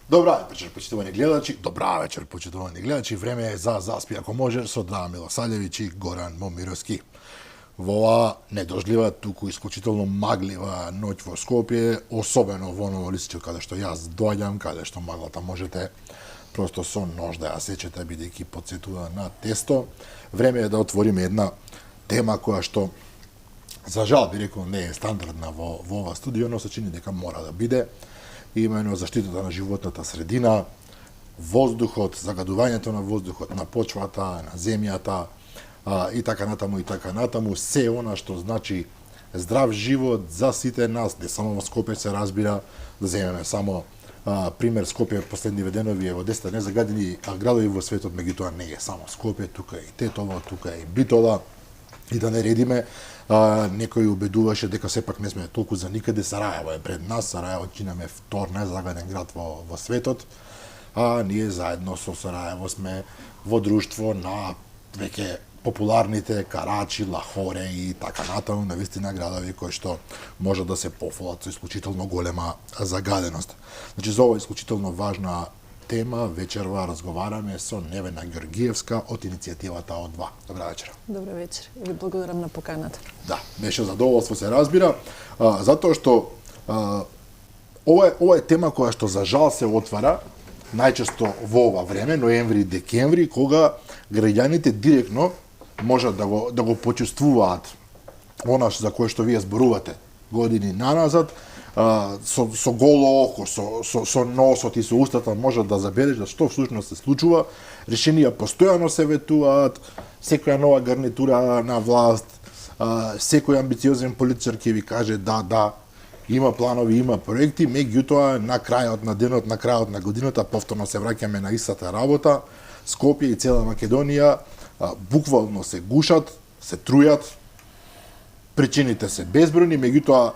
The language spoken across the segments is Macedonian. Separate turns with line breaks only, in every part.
Добра вечер, почитувани гледачи. Добра вечер, почитувани гледачи. Време е за Заспи ако можеш со Драга Милосадјевиќ и Горан Момировски. Во оваа недожлива, туку исклучително маглива ноќ во Скопје, особено во Ново Лисиче, каде што јас доаѓам, каде што маглата можете просто со нож да ја сечете, бидејќи потсетува на тесто. Време е да отвориме една тема која што, за жал би рекол, не е стандардна во ова студио, но се чини дека мора да биде. Имено заштитата на животната средина, воздухот, загадувањето на воздухот, на почвата, на земјата, и така натаму, се она што значи здрав живот за сите нас, не само во Скопје се разбира, да земеме само пример Скопје последниве денови е во 10 незагадени градови во светот, меѓутоа не е само Скопје, тука е и Тетово, тука е и Битола, и да не редиме. Некој убедуваше дека сепак не сме толку за никаде. Сараево е пред нас, Сараево чинаме втор најзагаден град во светот, а ние заедно со Сараево сме во друштво на веќе популарните Карачи, Лахоре и така натаму, навистина градови кои што може да се пофалат со исклучително голема загаденост. Значи, за ова исклучително важна тема вечерва разговараме со Невена Ѓоргиевска од иницијативата О2. Добра вечер.
Добра вечер. Ви благодарам на поканата.
Да, беше задоволство се разбира, затоа што ова е тема која што за жал се отвара најчесто во ова време, ноември и декември, кога граѓаните директно можат да го почувствуваат она за кое што вие зборувате години наназад, со голо око, со носот и со устата можат да забележат што всушност се случува. Решенија постојано се ветуваат, секоја нова гарнитура на власт, секој амбициозен политичар ќе ви каже да, има планови, има проекти, меѓутоа на крајот на денот, на крајот на годината повторно се враќаме на истата работа. Скопје и цела Македонија буквално се гушат, се трујат, причините се безбројни, меѓутоа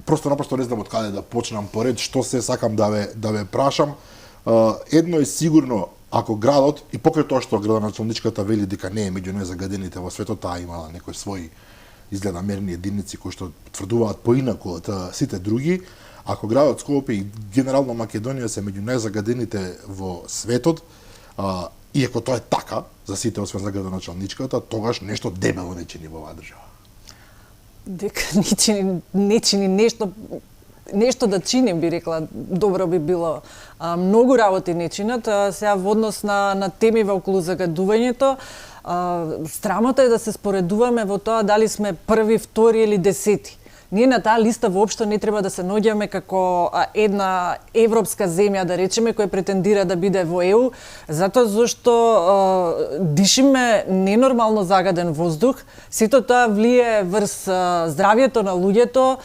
просто не знам од каде да почнам поред, што се сакам да ве прашам. Едно е сигурно, ако градот, и покрај тоа што градоначалничката вели дека не е меѓу најзагадените во светот, таа имала некои своји изгледа мерни единици кои што тврдуваат поинаку од сите други, ако градот Скопје и генерално Македонија се меѓу најзагадените во светот, и ако тоа е така за сите освен за градоначалничката, тогаш нешто дебело не чини во оваа држава.
Дека не чини нешто да чиним, би рекла, добро би било. Многу работи не чинат, сега во однос на теми околу загадувањето, страмота е да се споредуваме во тоа дали сме први, втори или десети. Ние на таа листа воопшто не треба да се наоѓаме како една европска земја, да речеме, која претендира да биде во ЕУ, затоа зашто дишиме ненормално загаден воздух, сето тоа влие врз здравјето на луѓето,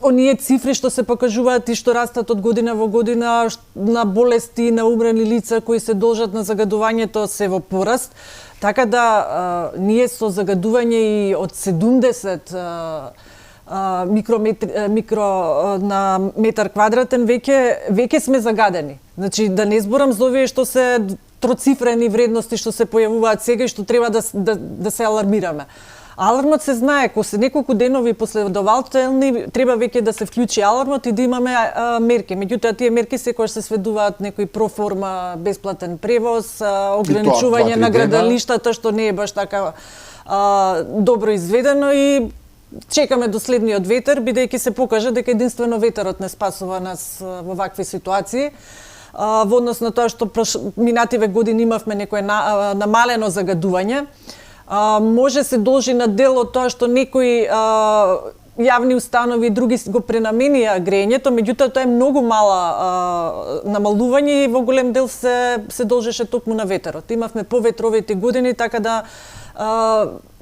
оние цифри што се покажуваат и што растат од година во година на болести, на умрели лица кои се должат на загадувањето се во пораст. Така да, ние со загадување и од 70 микро на метар квадратен веќе сме загадени. Значи, да не зборам за овие што се троцифрени вредности што се појавуваат сега и што треба да се алармираме. Алармот се знае, ако се неколку денови последователни, треба веќе да се вклучи алармот и да имаме мерки. Меѓутоа, тие мерки секогаш се сведуваат некој проформа бесплатен превоз, ограничување на градалиштата, што не е баш така добро изведено и чекаме до следниот ветер, бидејќи се покаже дека единствено ветерот не спасува нас во вакви ситуации. Во однос на тоа што минативе години имавме некое намалено загадување, може се должи на дел од тоа што некои јавни установи и други го пренаменија грејењето, меѓутоа тоа е многу мала намалување и во голем дел се должеше токму на ветерот. Имавме поветровите години, така да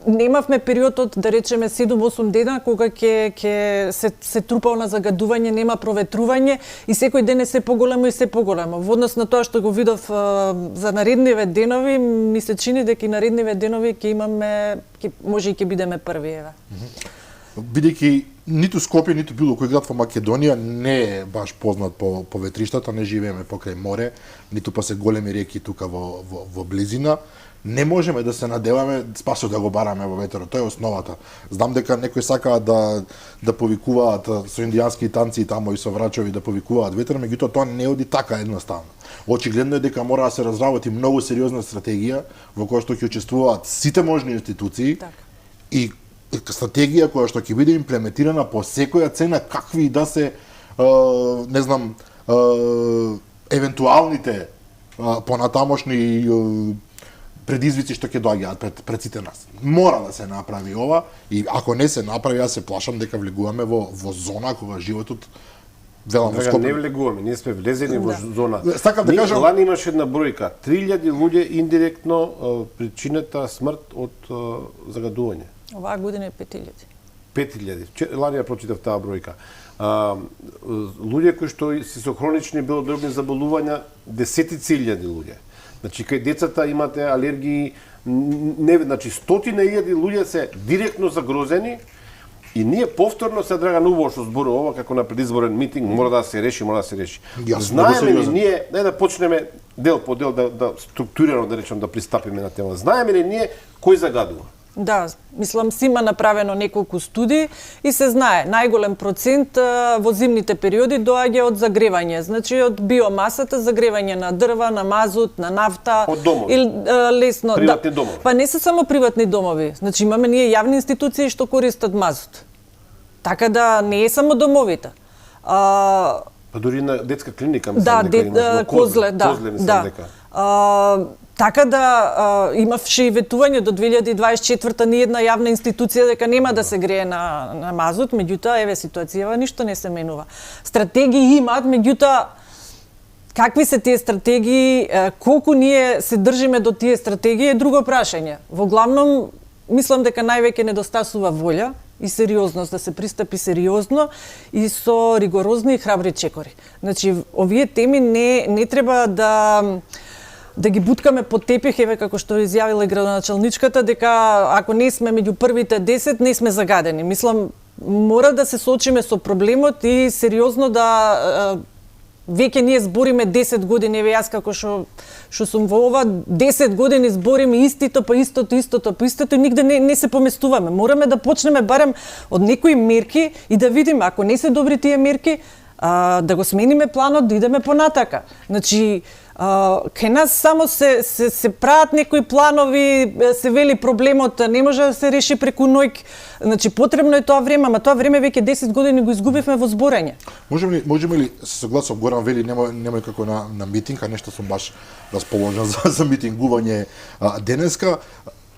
немавме периодот, да речеме 7-8 дена, кога ќе се трупал на загадување, нема проветрување и секој ден е се поголемо и се поголемо. Во однос на тоа што го видов за наредниве денови, ми се чини дека и наредниве денови ќе имаме, може и ќе бидеме први, еве.
бидејќи ниту Скопје, ниту било кој град во Македонија не е баш познат по ветриштата, не живееме покрај море, ниту па се големи реки тука во близина. Не можеме да се надеваме спасот да го бараме во ветерот, тоа е основата. Знам дека некои сакаат да повикуваат со индијански танци таму и со врачови да повикуваат ветер, меѓутоа тоа не оди така едноставно. Очигледно е дека мора да се разработи многу сериозна стратегија во која што ќе учествуваат сите можни институции и стратегија која што ќе биде имплементирана по секоја цена, какви да се не знам евентуалните понатамошни предизвици што ќе доаѓаат пред сите нас. Мора да се направи ова и ако не се направи, јас се плашам дека влегуваме во зона кога животот велам во Скопје.
Не влегуваме, ние сме влезени во зона.
Сакам да кажам,
лани имаше една бројка, 3000 луѓе индиректно причинета смрт од загадување.
Оваа година е 5000.
5000. Лани ја прочитав таа бројка. Луѓе кои што се со хронични белодробни заболувања, десетици илјади луѓе. Значи, кај децата имате алергии, значи, стотина илјади луѓе се директно загрозени и ние повторно се Драган убаво што зборува ова како на предизборен митинг, мора да се реши, мора да се реши. Знаеме ли ние, да почнеме дел по дел да структурирано да речем да пристапиме на тема. Знаеме ли ние кој загадува?
Да, мислам си има направено неколку студии и се знае, најголем процент во зимните периоди доаѓа од загревање, значи од биомасата, загревање на дрва, на мазут, на нафта.
Од домови?
Или лесно,
приватни домови?
Па не се само приватни домови, значи имаме ние јавни институции што користат мазут. Така да не е само домовите.
Па дури на детска клиника мислам дека има.
Козле, да. Така да имавше и ветување до 2024 ни една јавна институција дека нема да се грее на мазут, меѓутоа еве ситуацијава ништо не се менува. Стратегии имаат, меѓутоа какви се тие стратегии, колку ние се држиме до тие стратегии е друго прашање. Во главном мислам дека највеќе недостасува волја и сериозност, да се пристапи сериозно и со ригорозни и храбри чекори. Значи, овие теми не треба да ги буткаме под тепих, еве како што изјавила и градоначалничката, дека ако не сме меѓу првите 10, не сме загадени. Мислам, мора да се соочиме со проблемот и сериозно да веќе ние збориме 10 години, еве јас како што сум во ова 10 години збориме истото по истото и нигде не се поместуваме. Мораме да почнеме барем од некои мерки и да видиме ако не се добри тие мерки, да го смениме планот, да идеме понатака. Значи, кај нас само се прават некои планови, се вели проблемот не може да се реши преку ноќ. Значи потребно е тоа време, ама тоа време веќе 10 години го изгубивме во зборење.
Можеме ли се согласам, Горан вели немој како на митинг, а нешто сум баш расположен за митингување денеска.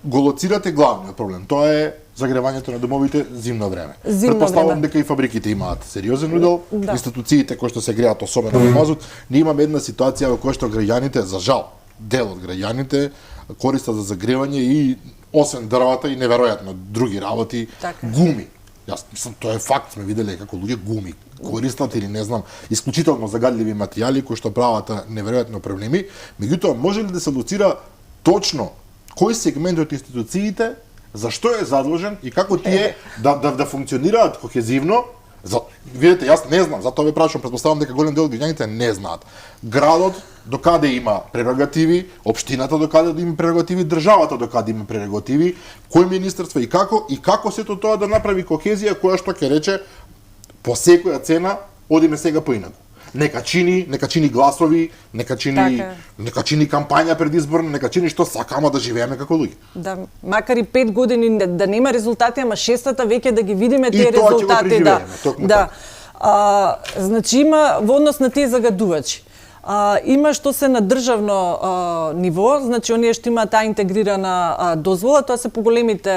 Го лоцирате главниот проблем. Тоа е загревањето на домовите зимно време. Претпоставувам дека и фабриките имаат сериозен удел, институциите кои што се греат особено на мазут, ние имаме една ситуација во која што граѓаните, за жал, дел од граѓаните користат за загревање и освен дрвата и неверојатно други работи, гуми. Јас мислам тоа е факт, сме виделе како луѓе гуми користат или не знам, исклучително загадливи материјали кои што прават неверојатно проблеми. Меѓутоа може ли да се лоцира точно кој сегмент од институциите зашто е задолжен и како тие да функционираат кохезивно? Видете, јас не знам, затоа ве прашувам, претпоставам дека голем дел од граѓаните не знаат. Градот докаде има прерогативи, општината докаде има прерогативи, државата докаде има прерогативи, кој министерство и како сето тоа да направи кохезија која што ќе рече по секоја цена одиме сега поинаку. Нека чини гласови, нека чини кампања предизборна, нека чини што сакаме да живееме како луѓе.
Да, макар и 5 години да нема резултати, ама шестата веќе да ги видиме тие резултати, да. Значи има во однос на тие загадувачи. Има што се на државно ниво, значи оние што имаат таа интегрирана дозвола, тоа се поголемите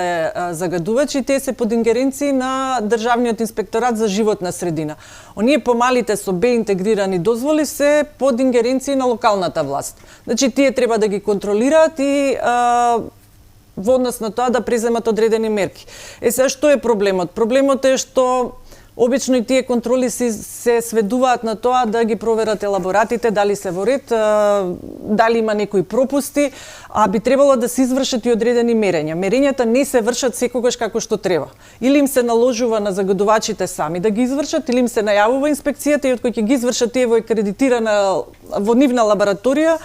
загадувачи, тие се под ингеренции на Државниот инспекторат за животна средина. Оние помалите со Б интегрирани дозволи се под ингеренции на локалната власт. Значи тие треба да ги контролираат и во однос на тоа да преземат одредени мерки. Сега што е проблемот? Проблемот е што Обично и тие контроли се сведуваат на тоа да ги проверат елаборатите, дали се во ред, дали има некои пропусти, а би требало да се извршат и одредени мерења. Мерењата не се вршат секогаш како што треба. Или им се наложува на загадувачите сами да ги извршат, или им се најавува инспекцијата и од кој ќе ги извршат тие во акредитирана во нивна лабораторија,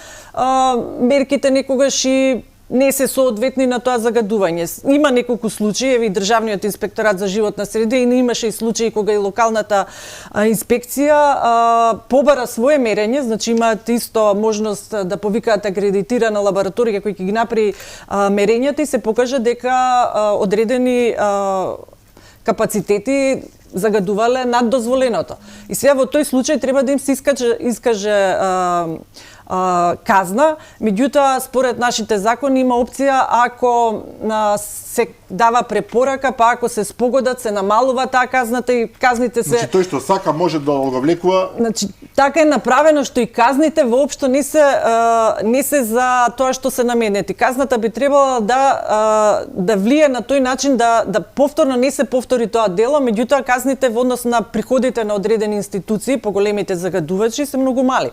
мерките некогаш и не се соодветни на тоа загадување. Има неколку случаи, и Државниот инспекторат за животна среда и имаше и случаи кога и локалната инспекција побара свое мерење, значи имаат исто можност да повикаат акредитирана лабораторија која ќе ги направи мерењата и се покажа дека одредени капацитети загадувале над дозволеното. И сега во тој случај треба да им се искаже казна, меѓутоа според нашите закони има опција ако се дава препорака, па ако се спогодат се намалува таа казната и казните се.
Значи тој што сака може да го влекува.
Значи така е направено што и казните воопшто не се за тоа што се наменети. Казната би требала да влие на тој начин да повторно не се повтори тоа дело, меѓутоа казните во однос на приходите на одредени институции, поголемите загадувачи се многу мали.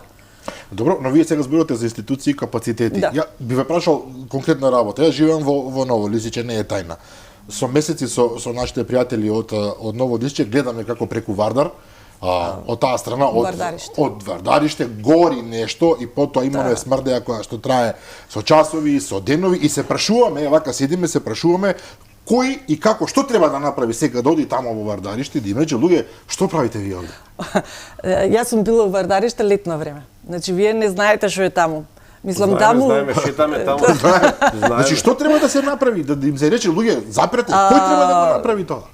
Добро, но вие сега зборувате за институции и капацитети.
Да.
Ја би ве прашал конкретна работа. Ја живеам во Ново Лисиче, не е тајна. Со месеци со нашите пријатели од Ново Лисиче гледаме како преку Вардар, од таа страна од Вардариште гори нешто и потоа имаме смрдеја која што трае со часови, со денови и се прашуваме, вака седиме се прашуваме кој и како, што треба да направи сега да оди тамо во Вардариште и да им рече луѓе, што правите вие овде?
Јас сум била во Вардариште летно време. Значи вие не знаете што е таму. Мислам таму.
Знаеме, шетаме таму.
Значи што треба да се направи да им се рече луѓе, запрете, кој треба да го направи тоа?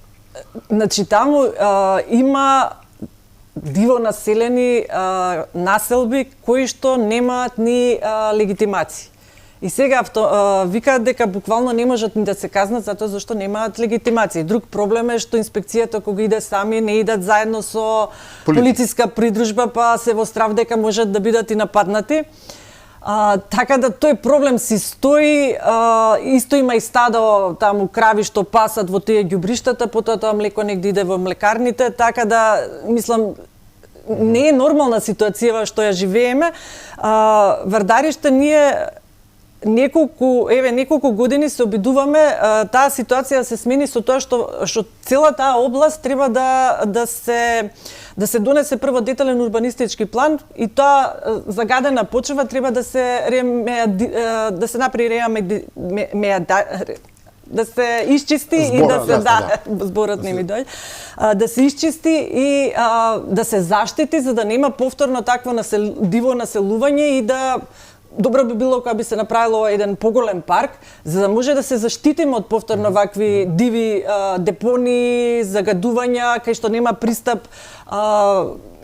Значи таму има диво населени населби кои што немаат ни легитимации. И сега викаат дека буквално не можат ни да се казнат затоа зашто немаат легитимации. Друг проблем е што инспекцијата кога иде сами не идат заедно со полициска придружба, па се во страв дека можат да бидат и нападнати. Така да тој проблем си стои, исто има и стадо таму крави што пасат во тие ѓубриштата, потоа тоа млеко негде иде во млекарните, така да мислам не е нормална ситуација што ја живееме. Вардариште ние неколку години се обидуваме таа ситуација да се смени со тоа што цела таа област треба да се донесе прво детален урбанистички план и тоа загадена почва треба да се направи да се исчисти и да се зборот не ми дојде, да се исчисти и да се заштити за да нема повторно такво диво населување и да добро би било кога би се направило еден поголем парк, за да може да се заштитиме од повторно вакви диви депони, загадувања, кај што нема пристап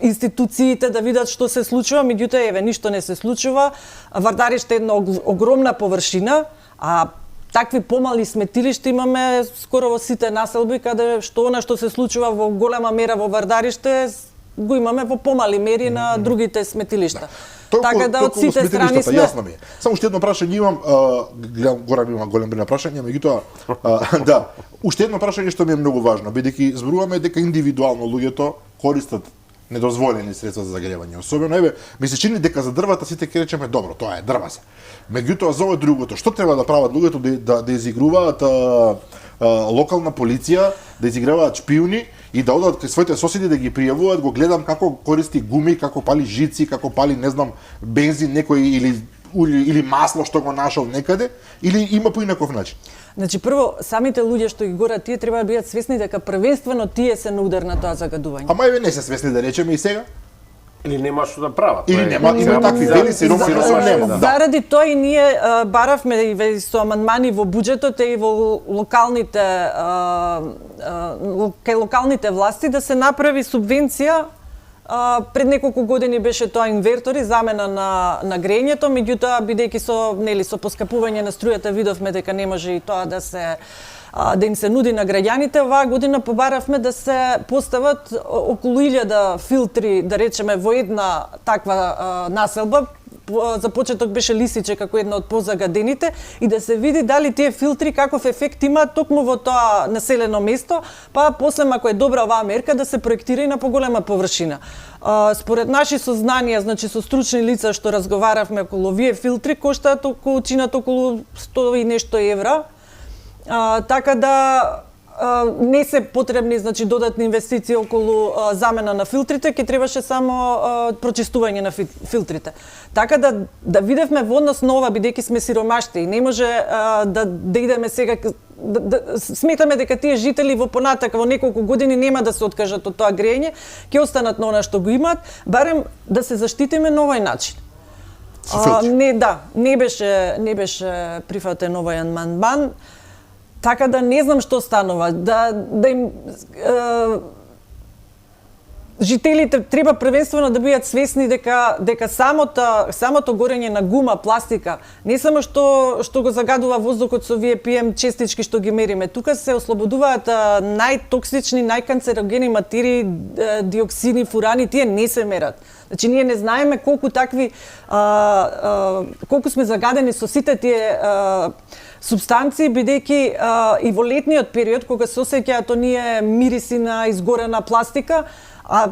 институциите да видат што се случува, меѓутоа ништо не се случува. Вардариште е една огромна површина, а такви помали сметилишта имаме скоро во сите населби, каде што она што се случува во голема мера во Вардариште го имаме во помали мери на другите сметилишта. Така да од сите страни сме.
Јасно ми е. Само уште едно прашање имам, гледам Горан има голем број на прашања, меѓутоа да, уште едно прашање што ми е многу важно, бидејќи зборуваме дека индивидуално луѓето користат недозволени средства за загревање. Особено ми се чини дека за дрвата сите ќе речеме добро, тоа е дрва се. Меѓутоа за ова другото, што треба да прават луѓето да изигруваат локална полиција, да изиграваат шпиуни и да одат кај своите соседи да ги пријавуваат, го гледам како користи гуми, како пали жици, како пали не знам бензин некој или масло што го нашол некаде, или има поинаков начин?
Значи прво самите луѓе што ги горат тие треба да бидат свесни дека првенствено тие се на удар на тоа загадување.
Ама не се свесни да речеме и сега?
Или нема што да прават.
Или нема такви вели сиромси нема.
Заради тоа и ние баравме и со амандмани во буџетот и во локалните власти да се направи субвенција. Пред неколку години беше тоа инвертори, замена на грејењето, меѓутоа бидејќи со поскапување на струјата видовме дека не може и тоа да им се нуди на граѓаните. Оваа година побаравме да се постават околу 1000 филтри, да речеме, во една таква населба, за почеток беше Лисиче како една од позагадените и да се види дали тие филтри каков ефект имаат токму во тоа населено место, па после ако е добра оваа мерка да се проектира и на поголема површина. Според наши сознанија, значи со стручни лица што разговаравме околу овие филтри коштаат чинат околу 100 и нешто евра. Така да не се потребни значи додатни инвестиции околу замена на филтрите, ќе требаше само прочистување на филтрите. Така да видевме во однос на ова, бидејќи сме сиромашни и не може да идеме сега сметаме дека тие жители во понатака во неколку години нема да се откажат од тоа грејење, ќе останат на она што го имаат, барем да се заштитиме на овој начин. Не беше прифатен овој амандман. Така да не знам што станува, да им жителите треба првенствено да бидат свесни дека самото горење на гума, пластика, не само што го загадува воздухот со овие PM честички што ги мериме, тука се ослободуваат најтоксични, најканцерогени материи, диоксини, фурани, тие не се мерат. Значи ние не знаеме колку такви колку сме загадени со сите тие субстанции, бидејќи и во летниот период, кога се осеќаат оние мириси на изгорена пластика, а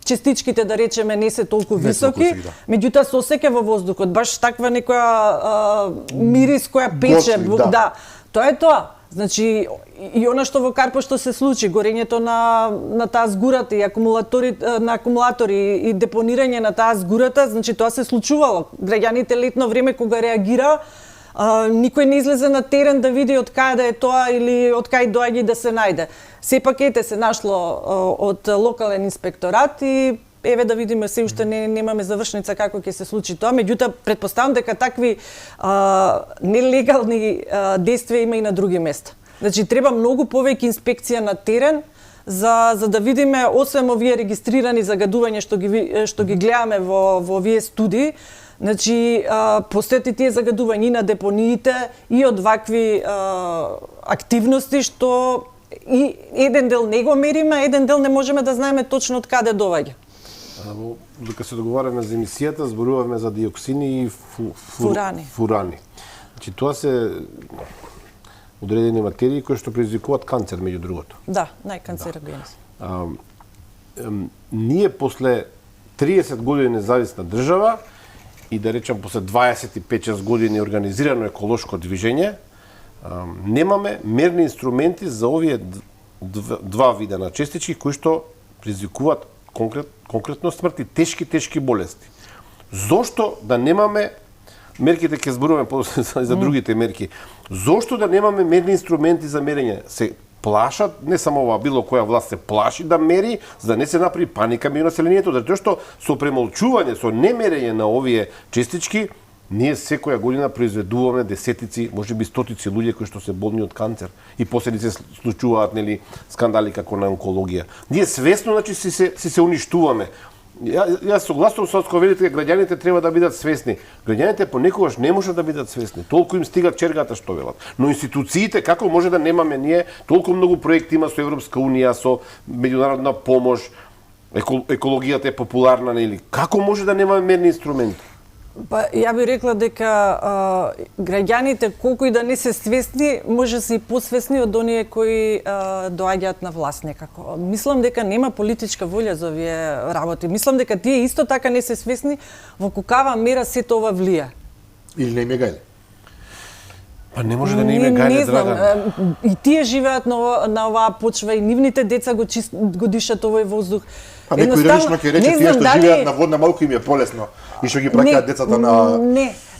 частичките, да речеме, не се толку високи, меѓутоа се осеќа во воздухот, баш таква некоја мирис која пече. Да, тоа е тоа. Значи, и она што во Карпо што се случи, горењето на таа згурата и акумулатори и депонирање на таа згурата, значи тоа се случувало. Граѓаните летно време кога реагира, никој не излезе на терен да види од каде е тоа или од кај доаѓа да се најде. Сепак се нашло од локален инспекторат и еве да видиме, се уште немаме завршница како ќе се случи тоа, меѓутоа претпоставам дека такви нелегални действија има и на други места. Значи треба многу повеќе инспекција на терен за да видиме, освен овие регистрирани загадувања што ги гледаме во овие студии, значи постојат и тие загадувања и на депониите и од вакви активности што и еден дел не го мериме, еден дел не можеме да знаеме точно од каде доаѓа.
Докато се договараме за емисијата, зборуваме за диоксини и фурани. Значи тоа се одредени материи кои што предизвикуваат канцер меѓу другото.
Да, најканцерогени.
Ние после 30 години независна држава и да речам после 25-6 години организирано еколошко движење, немаме мерни инструменти за овие два вида на честички кои што предизвикуваат конкретно смрт и тешки болести. Зошто да немаме мерките, ќе зборуваме за другите мерки, зошто да немаме мерни инструменти за мерење? Се плашат, не само ова, било која власт се плаши да мери, за да не се направи паника меѓу населението, затоа што со премолчување, со немерење на овие честички, ние секоја година произведуваме десетици, можеби стотици луѓе кои што се болни од канцер и после се случуваат скандали како на онкологија. Ние свесно си се уништуваме. Јас согласувам со велите, граѓаните треба да бидат свесни. Граѓаните понекогаш не можат да бидат свесни. Толку им стигат чергата што велат. Но институциите, како може да немаме ние, толку многу проекти има со Европска унија, со меѓународна помош, екологијата е популарна, нели? Како може да немаме мерни инструменти?
Па, ја би рекла дека граѓаните, колку и да не се свесни, може се и посвесни од оние кои доаѓаат на власт некако. Мислам дека нема политичка волја за овие работи. Мислам дека тие исто така не се свесни во какава мера сето ова влија.
Или не им е гајле?
Па не може да не им е гајле, Драган.
И тие живеат на оваа почва и нивните деца го дишат овој воздух.
Па некој иронично ќе рече тие што живеат на водна малку им е полесно и што ги праќаат децата на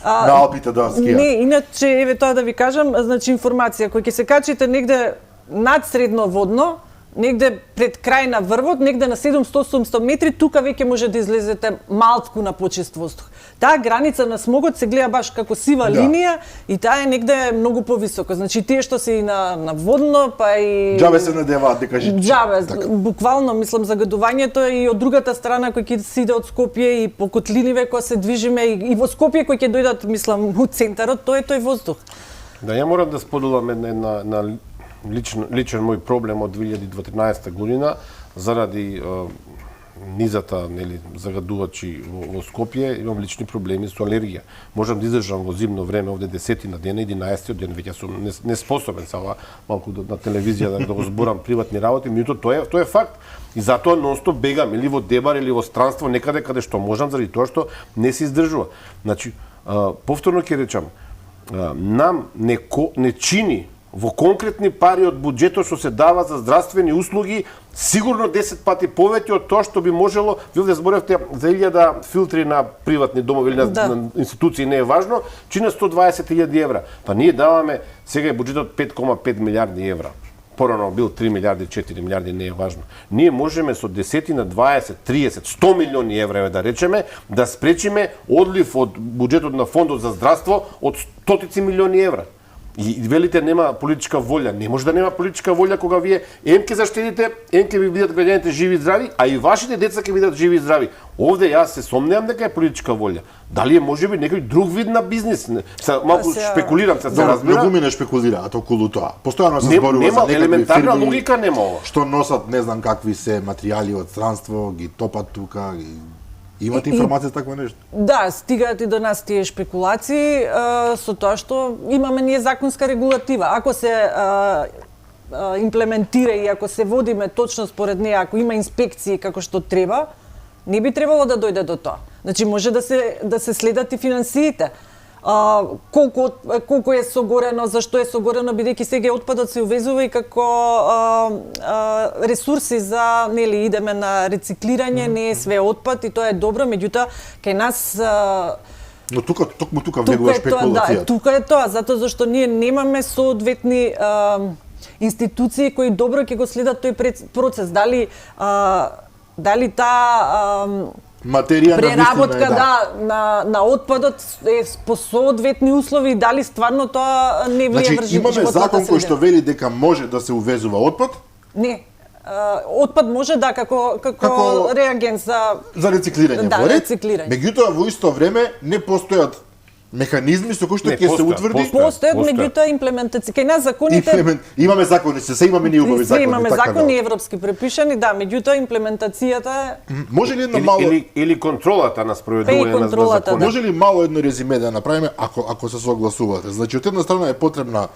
Алпите да скијат. Не,
иначе еве тоа да ви кажам, значи информација кој ќе се качите негде над средно водно, негде пред крај на врвот, негде на 700-800 метри, тука веќе може да излезете малтку на почист воздух. Таа граница на смогот се гледа баш како сива линија и таа е негде многу повисоко. Значи тие што се и на водно, па и
џабе се надеваат дека
џабе, буквално мислам загадувањето и од другата страна кој ќе се иде од Скопје и по котлиниве кога се движиме и во Скопје кој ќе дојдат мислам у центарот, тоа е тој воздух.
Да, ја морам да споделам една личен мој проблем од 2012 година заради низата, нели, загадувачи во Скопје, имам лични проблеми со алергија. Можам да издржам во зимно време овде 10 дена, 11 ден, веќе сум неспособен сега малку на телевизија да го зборам приватни работи, меѓутоа тоа е факт. И затоа нонстоп бегам или во дебар или во странство некаде каде што можам, заради тоа што не се издржува. Значи, повторно ќе речам, нам не чини во конкретни пари од буџетот што се дава за здравствени услуги сигурно 10 пати повеќе од тоа што би можело. Ви овде зборевте за 1000 филтри на приватни домови или на институции, не е важно, чина 120.000 евра. Па ние даваме сега е буџетот 5,5 милиарди евра. Порано бил 3 милиарди, 4 милиарди, не е важно. Ние можеме со 10 на 20, 30, 100 милиони евра, да речеме, да спречиме одлив од буџетот на фондот за здравство од стотици милиони евра. И велите нема политичка волја. Не може да нема политичка волја кога вие ке заштедите, ке ви бидат граѓаните живи и здрави, а и вашите деца ќе бидат живи и здрави. Овде јас се сомневам дека е политичка волја. Дали е можеби некој друг вид на бизнис? Малку спекулирам, се разбира.
Многу не шпекулираат околу тоа. Постојано се зборува за некакви
елементарна
фирми,
логика нема ова.
Што носат не знам какви се материјали од странство, ги топат тука, имате информација за такво нешто?
Да, стигаат и до нас тие шпекулации со тоа што имаме ние законска регулатива. Ако се имплементира и ако се водиме точно според неа, ако има инспекции како што треба, не би требало да дојде до тоа. Значи може да се следат и финансиите. Колку е согорено, зашто е согорено, бидејќи сега отпадот се увезува и како ресурси за, нели, идеме на рециклирање, не е све отпад и тоа е добро, меѓутоа кај нас
Но токму тука влегува шпекулацијата.
Да, тука е тоа, затоа зашто ние немаме соодветни институции кои добро ќе го следат тој процес. Дали таа
материја
преработка
на
на отпадот е по соодветни услови, дали стварно тоа не влие врз животната средина.
Имаме закон кој што вели дека може да се увезува отпад?
Не. Отпад може да како реагент за
рециклирање,
да,
во ред.
рециклирање.
Меѓутоа во исто време не постојат механизми со кои што ќе се утврди.
Постојат, меѓутоа имплементација. Кај нас законите
имаме закони, се имаме ни убави закони,
имаме
така
закони европски препишани, да, меѓутоа имплементацијата
може ли едно мало
или контролата на спроведување на закони?
Може ли мало едно резиме да направиме ако се согласувате? Значи од една страна е потребна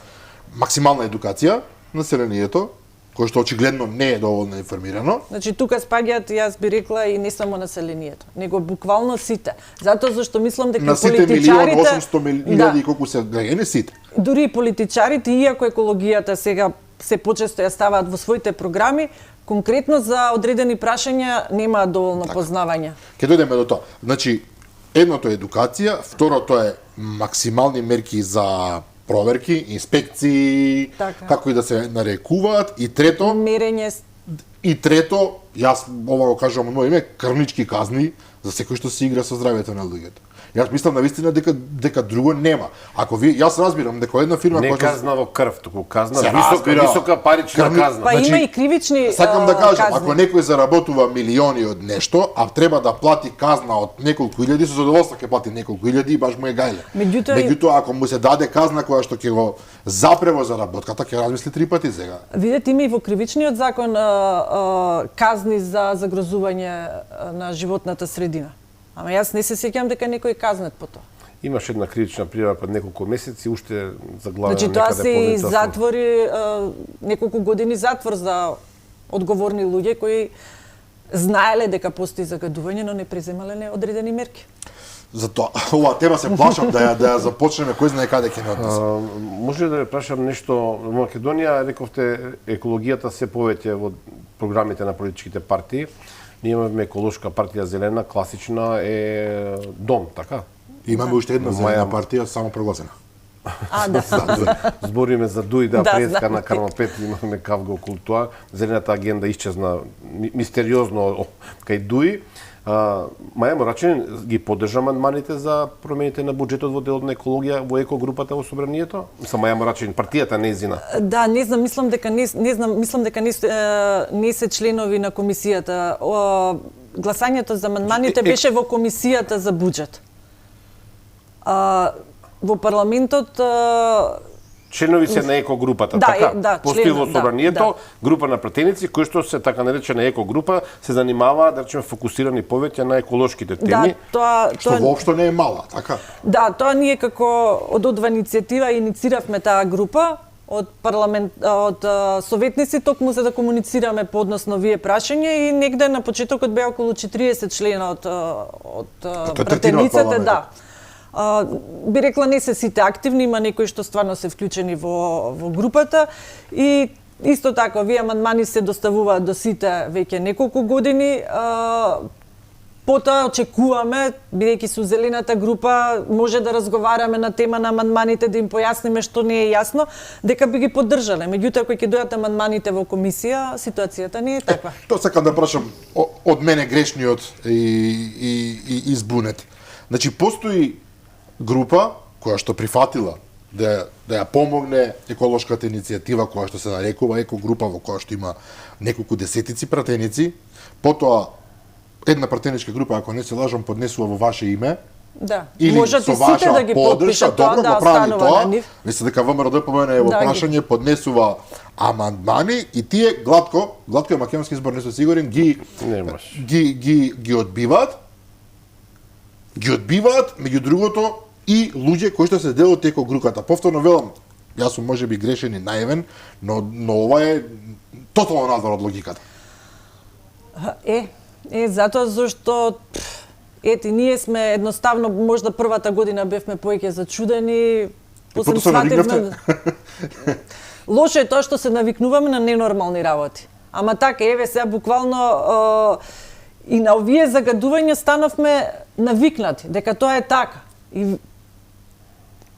максимална едукација на населението, кој што очигледно не е доволно информирано.
Значи тука спаѓаат, јас би рекла, и не само населението, него буквално сите. Затоа зашто мислам дека
на сите
политичарите
1.800.000 колку се граѓани сите.
Дури и политичарите, иако екологијата сега се почесто ја ставаат во своите програми, конкретно за одредени прашања немаат доволно познавање.
Ќе дојдеме до тоа. Значи, едното е едукација, второто е максимални мерки за проверки, инспекции, како и да се нарекуваат, и трето
мерење.
И трето, јас ова го кажувам од моје име, крвнички казни за секој што се игра со здравјето на луѓето. Јас мислам навистина дека друго нема. Ако јас разбирам дека една фирма
не казна во крв, туку казна висока парична казна.
Па има и кривични
сакам да кажам, ако некој заработува милиони од нешто, а треба да плати казна од неколку илјади, со задоволство ќе плати неколку илјади и баш му е гајле. Меѓутоа ако му се даде казна која што ќе го запре во заработката, ќе размисли 3 пати сега.
Видете, има и во кривичниот закон казни за загрозување на животната средина. Ама јас не се сеќам дека некој казнет по тоа.
Имаше една кривична пријава пред неколку месеци, уште заглавена
некаде
понечасно.
Значи тоа се и затвори неколку години затвор за одговорни луѓе кои знаеле дека постои загадување, но не преземале одредени мерки.
Затоа оваа тема се плашам да ја започнеме, кој знае каде ќе не однесе.
Може да ве прашам нешто, во Македонија рековте екологијата се повеќе во програмите на политичките партии. Ние имаме еколошка партија зелена, класична е дом, така?
Имаме уште една зелена партија, само прогласена.
Да.
Збориме за ДУИ, преска на Карл 5, имаме кавга околу тоа. Зелената агенда исчезна мистериозно кај ДУИ. Маја Морачин ги поддржа амандманите за промените на буџетот во делот на екологија во екогрупата во собранието? Мислам Маја Морачин, партијата нејзина.
Да, не знам, мислам дека не се членови на комисијата. Гласањето за амандманите беше во комисијата за буџет. Во парламентот
членови се на екогрупата,
Да,
така?
да,
Постои во
член,
собранието
да.
група на пратеници кои што се така наречена екогрупа се занимаваат, да речеме, фокусирани повеќе на еколошките теми.
Да,
Што воопшто не е мала, така?
Да, тоа ние како од одва иницијатива иницииравме таа група од советници токму за да комуницираме по однос на овие прашања и негде на почетокот беа околу 40 члена од пратениците, да. Би рекла не се сите активни, има некои што стварно се вклучени во групата и исто така овие амандмани се доставуваат до сите веќе неколку години. Потоа очекуваме, бидејќи су зелената група, може да разговараме на тема на амандманите, да им појасниме што не е јасно, дека би ги поддржале. Меѓутоа, кои ќе дојдат амандманите во комисија, ситуацијата не е таква.
Тоа сакам да прашам од мене грешниот и избунет. Значи, постои група која што прифатила да ја помогне еколошката иницијатива која што се нарекува екогрупа, во која што има неколку десетици пратеници, потоа една пратеничка група, ако не се лажам, поднесува во ваше име.
Да.
Или
Можат
со
и сите
ваша
да ги подпишат тоа, да останува на нив.
Мислам дека ВМРО ДПМН во прашање поднесува амандмани и тие глатко е македонски избор, не сум сигурен, ги одбиваат. Ги одбиваат, меѓу другото, и луѓе кои што се дел од екогрупата. Повторно велам, јас сум можеби грешен и наивен, но ова е тотално надвор од логиката.
Затоа зашто ние сме едноставно можда првата година бевме поеќе зачудени, после свативме. Лошо е тоа што се навикнуваме на ненормални работи. Ама така, сега буквално и на овие загадувања станавме навикнати дека тоа е така. И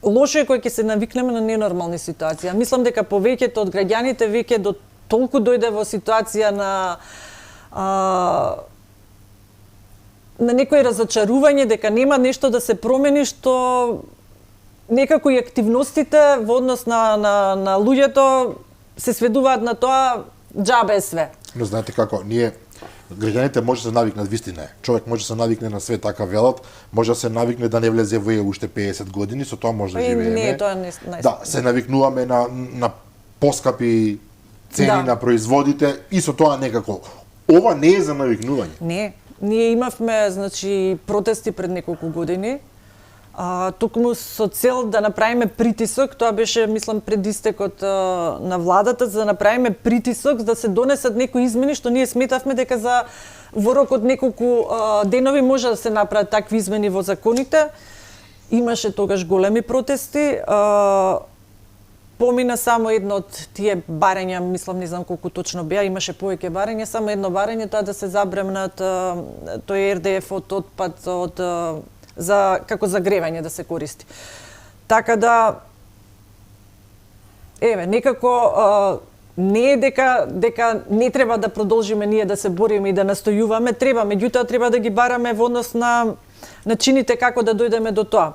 лошо е кога ќе се навикнеме на ненормални ситуации. Мислам дека повеќето од граѓаните веќе до толку дојде во ситуација на некој разочарување дека нема нешто да се промени, што некако и активностите во однос на луѓето се сведуваат на тоа џабе е све.
Но знаете како, ние граѓаните може да се навикнат, вистина е. Човек може да се навикне на све, така велат, може да се навикне да не влезе во уште 50 години, со тоа може да живееме.
Не, тоа не.
Да, се навикнуваме на поскапи цени на производите и со тоа некако. Ова не е за навикнување.
Не. Ние имавме, значи, протести пред неколку години, токму со цел да направиме притисок, тоа беше, мислам, пред истекот на владата, за да направиме притисок, да се донесат некои измени, што ние сметавме дека во рок од неколку денови може да се направат такви измени во законите. Имаше тогаш големи протести. Помина само едно од тие барања, мислам, не знам колку точно беа, имаше повеќе барања, само едно барање, тоа да се забремнат тој РДФ од отпад за како загревање да се користи. Така да некако не е дека не треба да продолжиме ние да се бориме и да настојуваме, треба, меѓутоа треба да ги бараме во однос на начините како да дојдеме до тоа.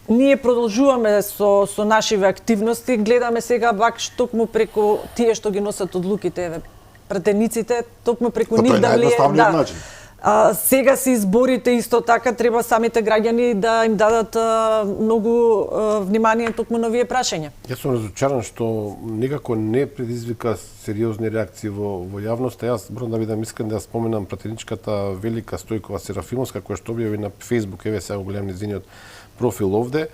Ние продолжуваме со нашиве активности, гледаме сега бак токму преку тие што ги носат одлуките, пратениците, токму преку нив да влие.
начин.
Сега се изборите исто така, треба самите граѓани да им дадат многу внимание токму на овие прашања.
Јас сум разочаран што некако не предизвика сериозни реакции во јавноста. Јас морам да бидам искрен да споменам пратеничката Велика Стојкова Серафимовска, која што објави на Facebook, сега го гледам незиниот профил овде,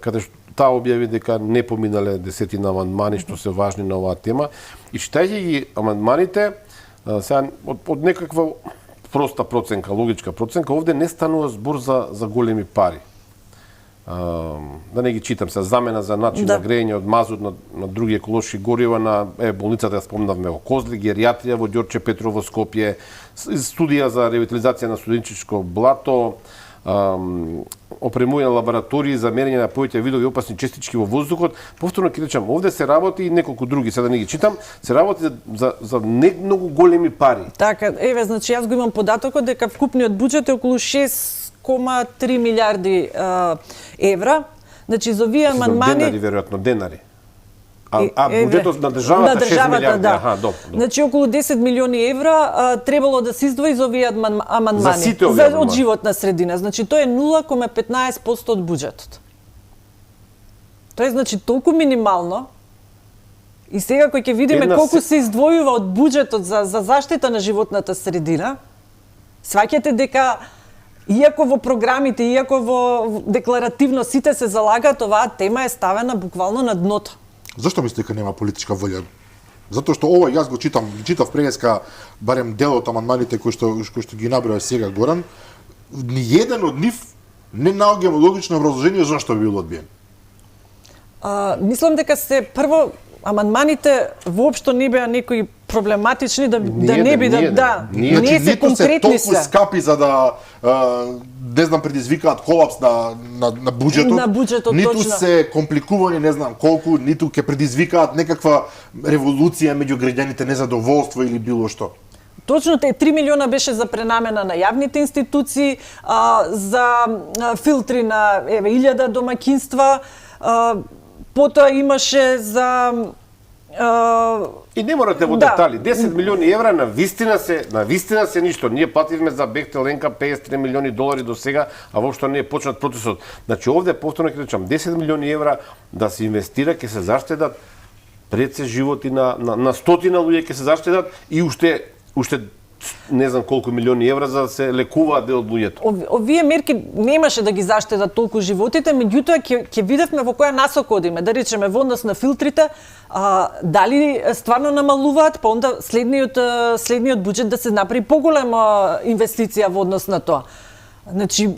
каде што таа објави дека не поминале десетина амандмани што се важни на оваа тема. И читајќи ги амандманите, сега од некаква проста проценка, логичка проценка, овде не станува збор за големи пари. Да не ги читам се, замена за начин на грејење од мазут на други еколошки горива, на болницата ја спомнавме во Козли, гериатрија во Ѓорче Петрово, Скопје, студија за ревитализација на студенческо блато, опремување на лаборатории за мерење на повеќе видови опасни честички во воздухот. Повторно ќе речам, овде се работи и неколку други, сега да не ги читам, се работи за не многу големи пари.
Така, значи јас го имам податокот дека вкупниот буџет е околу 6,3 милиарди евра. Значи за овие амандмани
Денари веројатно, денари. Буџетот на државата 6 милиарди, добро.
Значи околу 10 милиони евра требало да се издвои за овие амандмани.
За сите овие
од животна средина. Значи тоа е 0,15% од буџетот. Тоа е значи толку минимално. И сега кој ќе видиме
Една
колку се издвојува од буџетот за заштита на животната средина, сваќате дека иако во програмите, иако во декларативно сите се залагаат, оваа тема е ставена буквално на дното.
Зашто мислите дека нема политичка волја? Затоа што ова јас го читав преска барем дел од амандманите кои што ги наброја сега Горан, ни еден од нив не наоѓа логично образложение зашто би бил одбиен.
Мислам дека се прво амандманите воопшто не беа некои проблематични да не би не се конкретни
се. Толку скапи за да не знам предизвикаат колапс на буџетот.
На буџетот
ниту
точно.
се компликувани не знам колку, ниту ќе предизвикаат некаква револуција меѓу граѓаните, незадоволство или било што.
Точно 3 милиона беше за пренамена на јавните институции, за филтри на 1000 домаќинства, потоа имаше за
И не морате во детали. 10 милиони евра на вистина се ништо. Ние плативме за Бехтел НК 53 милиони долари до сега, а воопшто не е почнат процесот. Значи овде повторно ќе речам 10 милиони евра да се инвестира, ќе се заштедат пред се животи на стотина луѓе ќе се заштедат и уште не знам колку милиони евра за да се лекуваат дел од луѓето.
Овие мерки немаше да ги заштедат толку животите, меѓутоа ќе видевме во која насока одиме, да речеме во однос на филтрите, дали стварно намалуваат, па онда следниот буџет да се направи поголема инвестиција во однос на тоа. Значи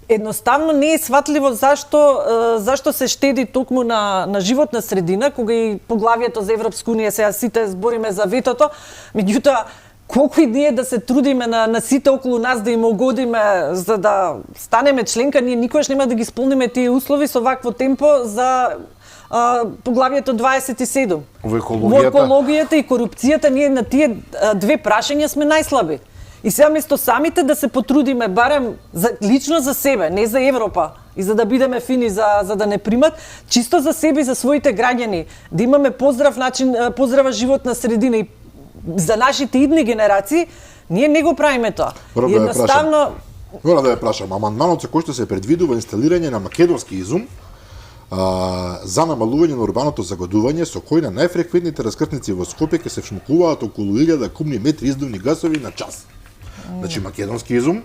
едноставно не е сватливо зашто се штеди токму на животна средина, кога и поглавието за Европска унија сега сите збориме за ветото, меѓутоа колку и ние да се трудиме на сите околу нас да им угодиме за да станеме членка, ние никогаш нема да ги исполниме тие услови со вакво темпо за поглавието 27.
Во
екологијата и корупцијата ние на тие две прашања сме најслаби. И сега место самите да се потрудиме барем лично за себе, не за Европа, и за да бидеме фини за да не примат, чисто за себе и за своите граѓани, да имаме поздрав начин, поздрава животна средина и за нашите идни генерации, ние не го правиме тоа.
Едноставно мора да ја прашам, амандманот со кој што се предвидува инсталирање на македонски изум за намалување на урбаното загадување со кој на најфреквентните раскртници во Скопје ќе се вшмукуваат околу 1000 кубни метри издувни гасови на час. Значи македонски изум,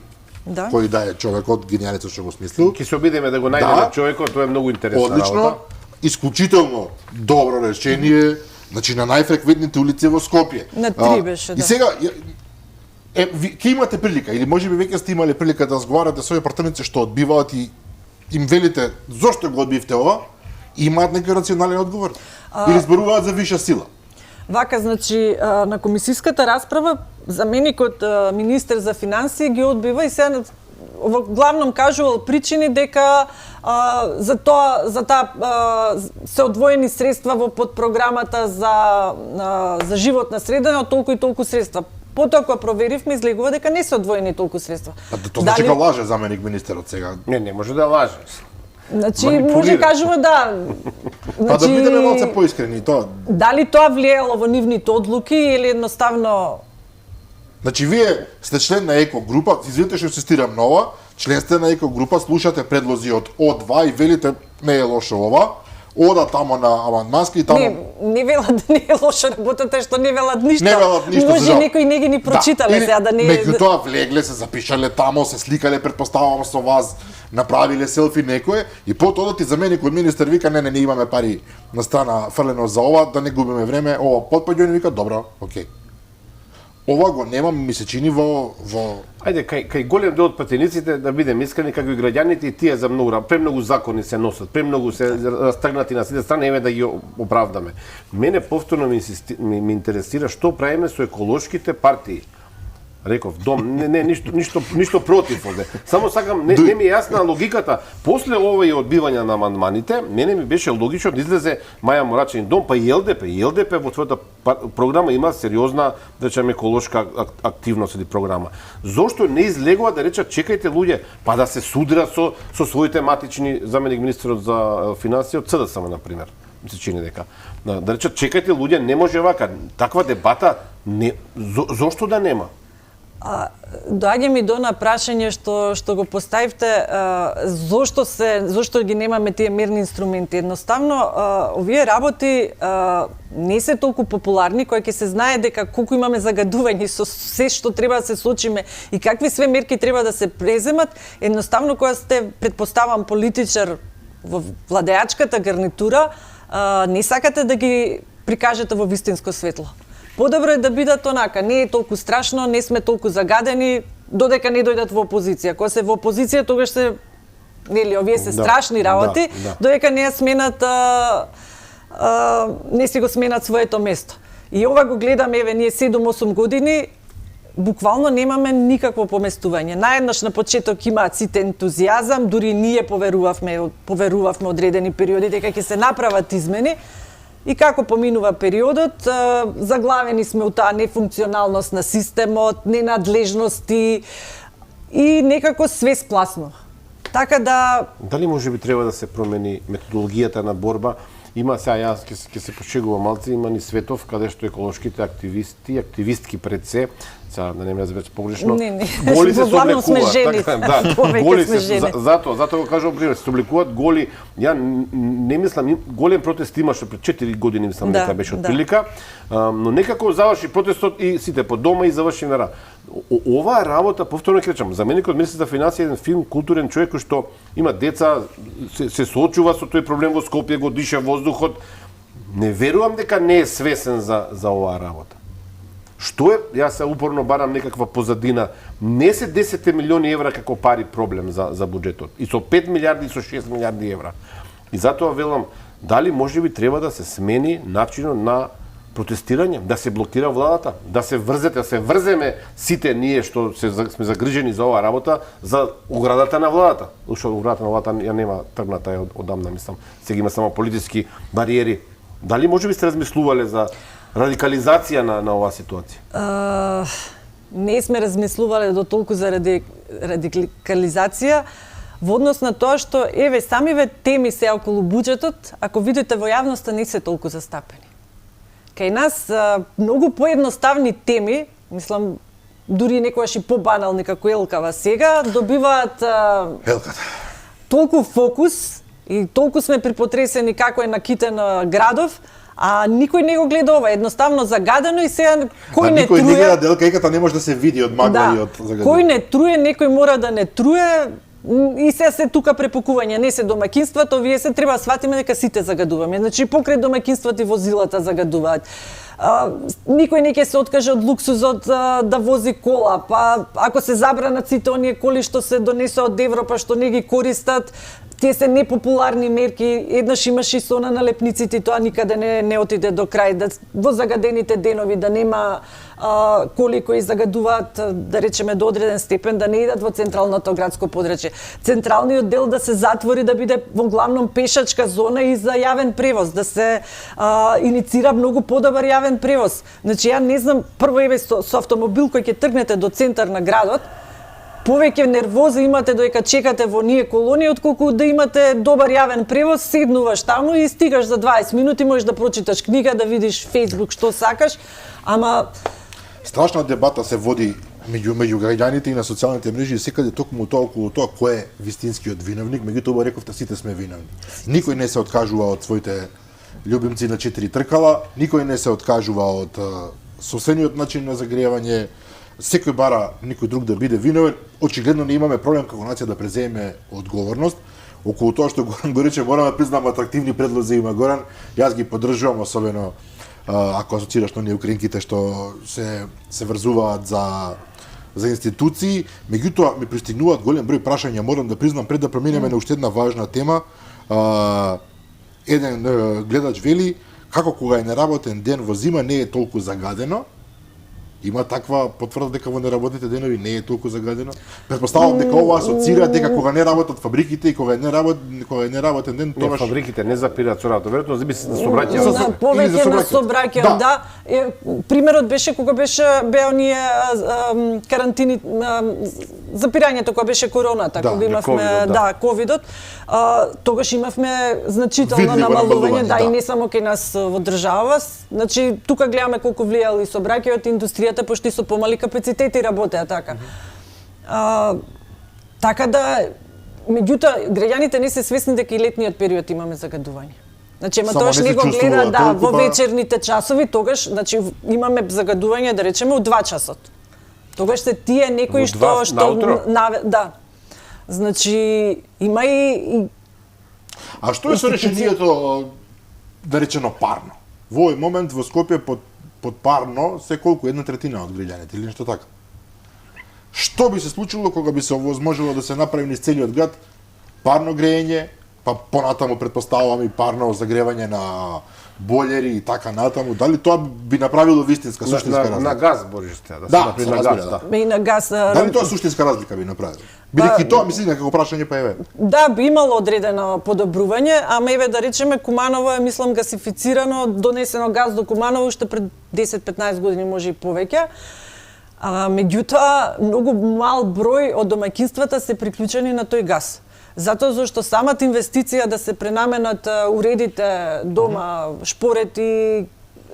кој да е човекот генијалецот што го смислил.
Ќе се обидеме да го најдеме човекот, тоа е многу интересна работа.
Одлично, исклучително добро решение. Значи на најфреквентните улици во Скопје.
На 3 беше, да.
И сега ќе имате прилика или можеби веќе сте имале прилика да разговарате со овие партнерици што одбиваат и им велите зошто го одбивте ова, имаат некој рационален одговор или зборуваат за виша сила.
Вака, значи, на комисиската расправа, заменикот министер за финансии ги одбива и сега главном кажувал причини дека за таа се одвоени средства во подпрограмата за животна средина од толку и толку средства. Потоа кога проверивме, излегува дека не се одвоени толку средства.
Тоа значи дека лаже заменик министерот сега.
Не може да лаже.
Значи може кажува да.
Па да бидеме малце поискрени тоа.
Дали тоа влијало во нивните одлуки или едноставно.
Значи вие сте член на екогрупа, извинете што се стирам нова, член сте на екогрупа, слушате предлози од О2 и велите не е лошо ова, ода тамо на амандмански и тамо.
Не велат да не е лошо работата, што не велат ништо.
Не велат ништо.
Може некои не ги прочитале сега да не.
Меѓутоа влегле се запишале тамо, се сликале предпоставувам со вас, направиле селфи некое и потоа одат и заменик од министер вика не имаме пари на страна фрлено за ова, да не губиме време, ова потпаѓање вика добро, окей. Ова го нема, ми се чини во...
Ајде, кај голем дел од пратениците, да бидем искрени, како и граѓаните, и тие за премногу закони се носат, премногу се растагнати на сите страни, еве да ги оправдаме. Мене повторно ми интересира што правиме со еколошките партии. Реков, ништо против овде. Само сакам, не ми е јасна логиката. После овој одбивање на амандманите, мене ми беше логично да излезе Маја Морачевин дом, па и ЛДП. И ЛДП во својата програма има сериозна, да речем, еколошка активност или програма. Зошто не излегува да речат, чекајте луѓе, па да се судира со своите матични заменик министерот за финансии од ЦДСМ, например. Ми се чини дека. Да речат, чекајте луѓе, не може вака. Таква дебата, зошто да нема?
Доаѓа ми до на прашање што го поставивте, зошто ги немаме тие мерни инструменти. Едноставно, овие работи не се толку популарни, кои ќе се знае дека колку имаме загадување со се што треба да се случиме и какви све мерки треба да се преземат. Едноставно, кога сте, предпоставам, политичар во владеачката гарнитура, не сакате да ги прикажете во вистинско светло. Подобро е да бидат онака, не е толку страшно, не сме толку загадени, додека не дојдат во опозиција. Кога се во опозиција, тогаш се, нели, овие се страшни работи, додека не ја сменат, не си го сменат своето место. И ова го гледаме, еве, ние 7-8 години, буквално немаме никакво поместување. Наеднаш на почеток имаат сите ентузијазам, дури ние поверувавме одредени периоди дека ќе се направат измени. И како поминува периодот, заглавени сме у таа нефункционалност на системот, ненадлежности и некако све спласно. Така да...
Дали може би треба да се промени методологијата на борба? Има, сега јас ќе се пошегувам малце, има ни Светов, каде што еколошките активисти, активистки пред се, сега да не ме разберете погрешно, голи се соблекуваат. Така, голи се, затоа го кажувам пример, се соблекуваат голи, ја не мислам, голем протест имаше пред 4 години, мислам дека беше отприлика, но некако заврши протестот и сите по дома и заврши на оваа работа, повторно ќе речам, заменикот министер за финансии е еден фин, културен човек кој што има деца, се соочува со тој проблем во Скопје, го диша воздухот. Не верувам дека не е свесен за оваа работа. Што е, јас се упорно барам некаква позадина, не се 10 милиони евра како пари проблем за буџетот. И со 5 милиарди, и со 6 милиарди евра. И затоа велам, дали можеби треба да се смени начинот на протестирање, да се блокира владата, да се врземе сите ние што сме загрижени за оваа работа за оградата на владата. Уште оградата на владата ја нема тргната одамна, мислам. Сега има само политички бариери. Дали можеби сте размислувале за радикализација на оваа ситуација?
Не сме размислувале до толку за радикализација во однос на тоа што, еве, самиве теми се околу буџетот, ако видите во јавноста, не се толку застапени. Кај нас многу поедноставни теми, мислам, дури некојаш и побанални како елкава сега, добиваат толку фокус и толку сме припотресени како е накитен градов, а никој не го гледа ова, едноставно загадено и сега кој не труе...
Никој не гледа делкајката, не може да се види од магла и од загадено.
Кој не труе, некој мора да не труе, и се тука препукување, не се домаќинството, вие се треба сватиме дека сите загадуваме. Значи покрај домаќинството и возилата загадуваат. Никој не ќе се откаже од луксузот да вози кола, па ако се забранат сите оние коли што се донесоа од Европа што не ги користат, тие се непопуларни мерки. Еднаш имаше и со на налепниците, тоа никаде не отиде до крај, да во загадените денови да нема коли кои загадуваат, да речеме до одреден степен, да не идат во централното градско подрачје. Централниот дел да се затвори, да биде во главном пешачка зона и за јавен превоз, да се иницира многу подобар јавен превоз. Значи ја не знам, прво еве со автомобил кој ќе тргнете до центар на градот, повеќе нервоза имате додека чекате во ние колонии, отколку да имате добар јавен превоз, седнуваш таму и стигаш за 20 минути, можеш да прочиташ книга, да видиш Facebook што сакаш, ама...
Страшна дебата се води меѓу граѓаните и на социјалните мрежи, секаде токму тоа околу тоа кој е вистинскиот виновник, меѓутоа рековте сите сме виновни. Никој не се откажува од своите љубимци на 4 тркала, никој не се откажува од собствениот начин на загрејавање, секој бара никој друг да биде виновен. Очигледно не имаме проблем како нација да преземе одговорност. Околу тоа што Горан го рече, мораме да признам атрактивни предлози има Горан, јас ги поддржувам, особено ако асоцираш на оние украинките што се врзуваат за институции. Меѓутоа ми пристигнуваат голем број прашања, морам да признам, пред да преминеме на уште една важна тема. Еден гледач вели како кога е неработен ден во зима не е толку загадено. Има таква потврда дека во неработните денови не е толку загадено. Претпоставувам дека ова асоцира дека кога не работат фабриките и кога е неработен ден, тогаш
фабриките не запираат со работа, веројатно зависи на сообраќајот.
Повеќе на сообраќајот, да. Примерот беше кога беа оние карантини запирањето кога беше короната,
Да,
кога имавме
ковидот, да.
ковидот, тогаш имавме значително
Видливо
намалување, да,
да.
и не само кај нас во држава. Значи тука гледаме колку влијал и сообраќајот, индустријата, пошто и со помали капацитети работеа така. Така да, меѓутоа, граѓаните не се свесни дека и летниот период имаме загадување. Значи, ама
Само
тогаш
не се
не го
чувствува
гледа, да,
толку,
во
па-
вечерните часови, тогаш, значи, имаме загадување, да речеме, од 2 часот. Тогаш се тие некои
Во два наутро?
да. Значи, има и
А што е со решението, да речено, парно? Во овој момент во Скопје под парно се колку 1/3 од граѓаните или нешто така. Што би се случило кога би се овозможило да се направи низ целиот град парно грејење, па понатаму претпоставувам и парно загревање на бољери и така натаму? Дали тоа би направило вистинска суштинска разлика?
На газ бориш сте, да се
Да,
направи
се
на
разбира,
газ,
да.
да.
и на газ.
Дали тоа суштинска разлика би направило? Бидејќи тоа мислам дека прашање па еве.
Да, би имало одредено подобрување, ама еве да речеме Куманово е мислам гасифицирано, донесено газ до Куманово уште пред 10-15 години, може и повеќе. Меѓутоа, многу мал број од домаќинствата се приклучени на тој газ. Затоа зашто самата инвестиција да се пренаменат уредите дома, шпорети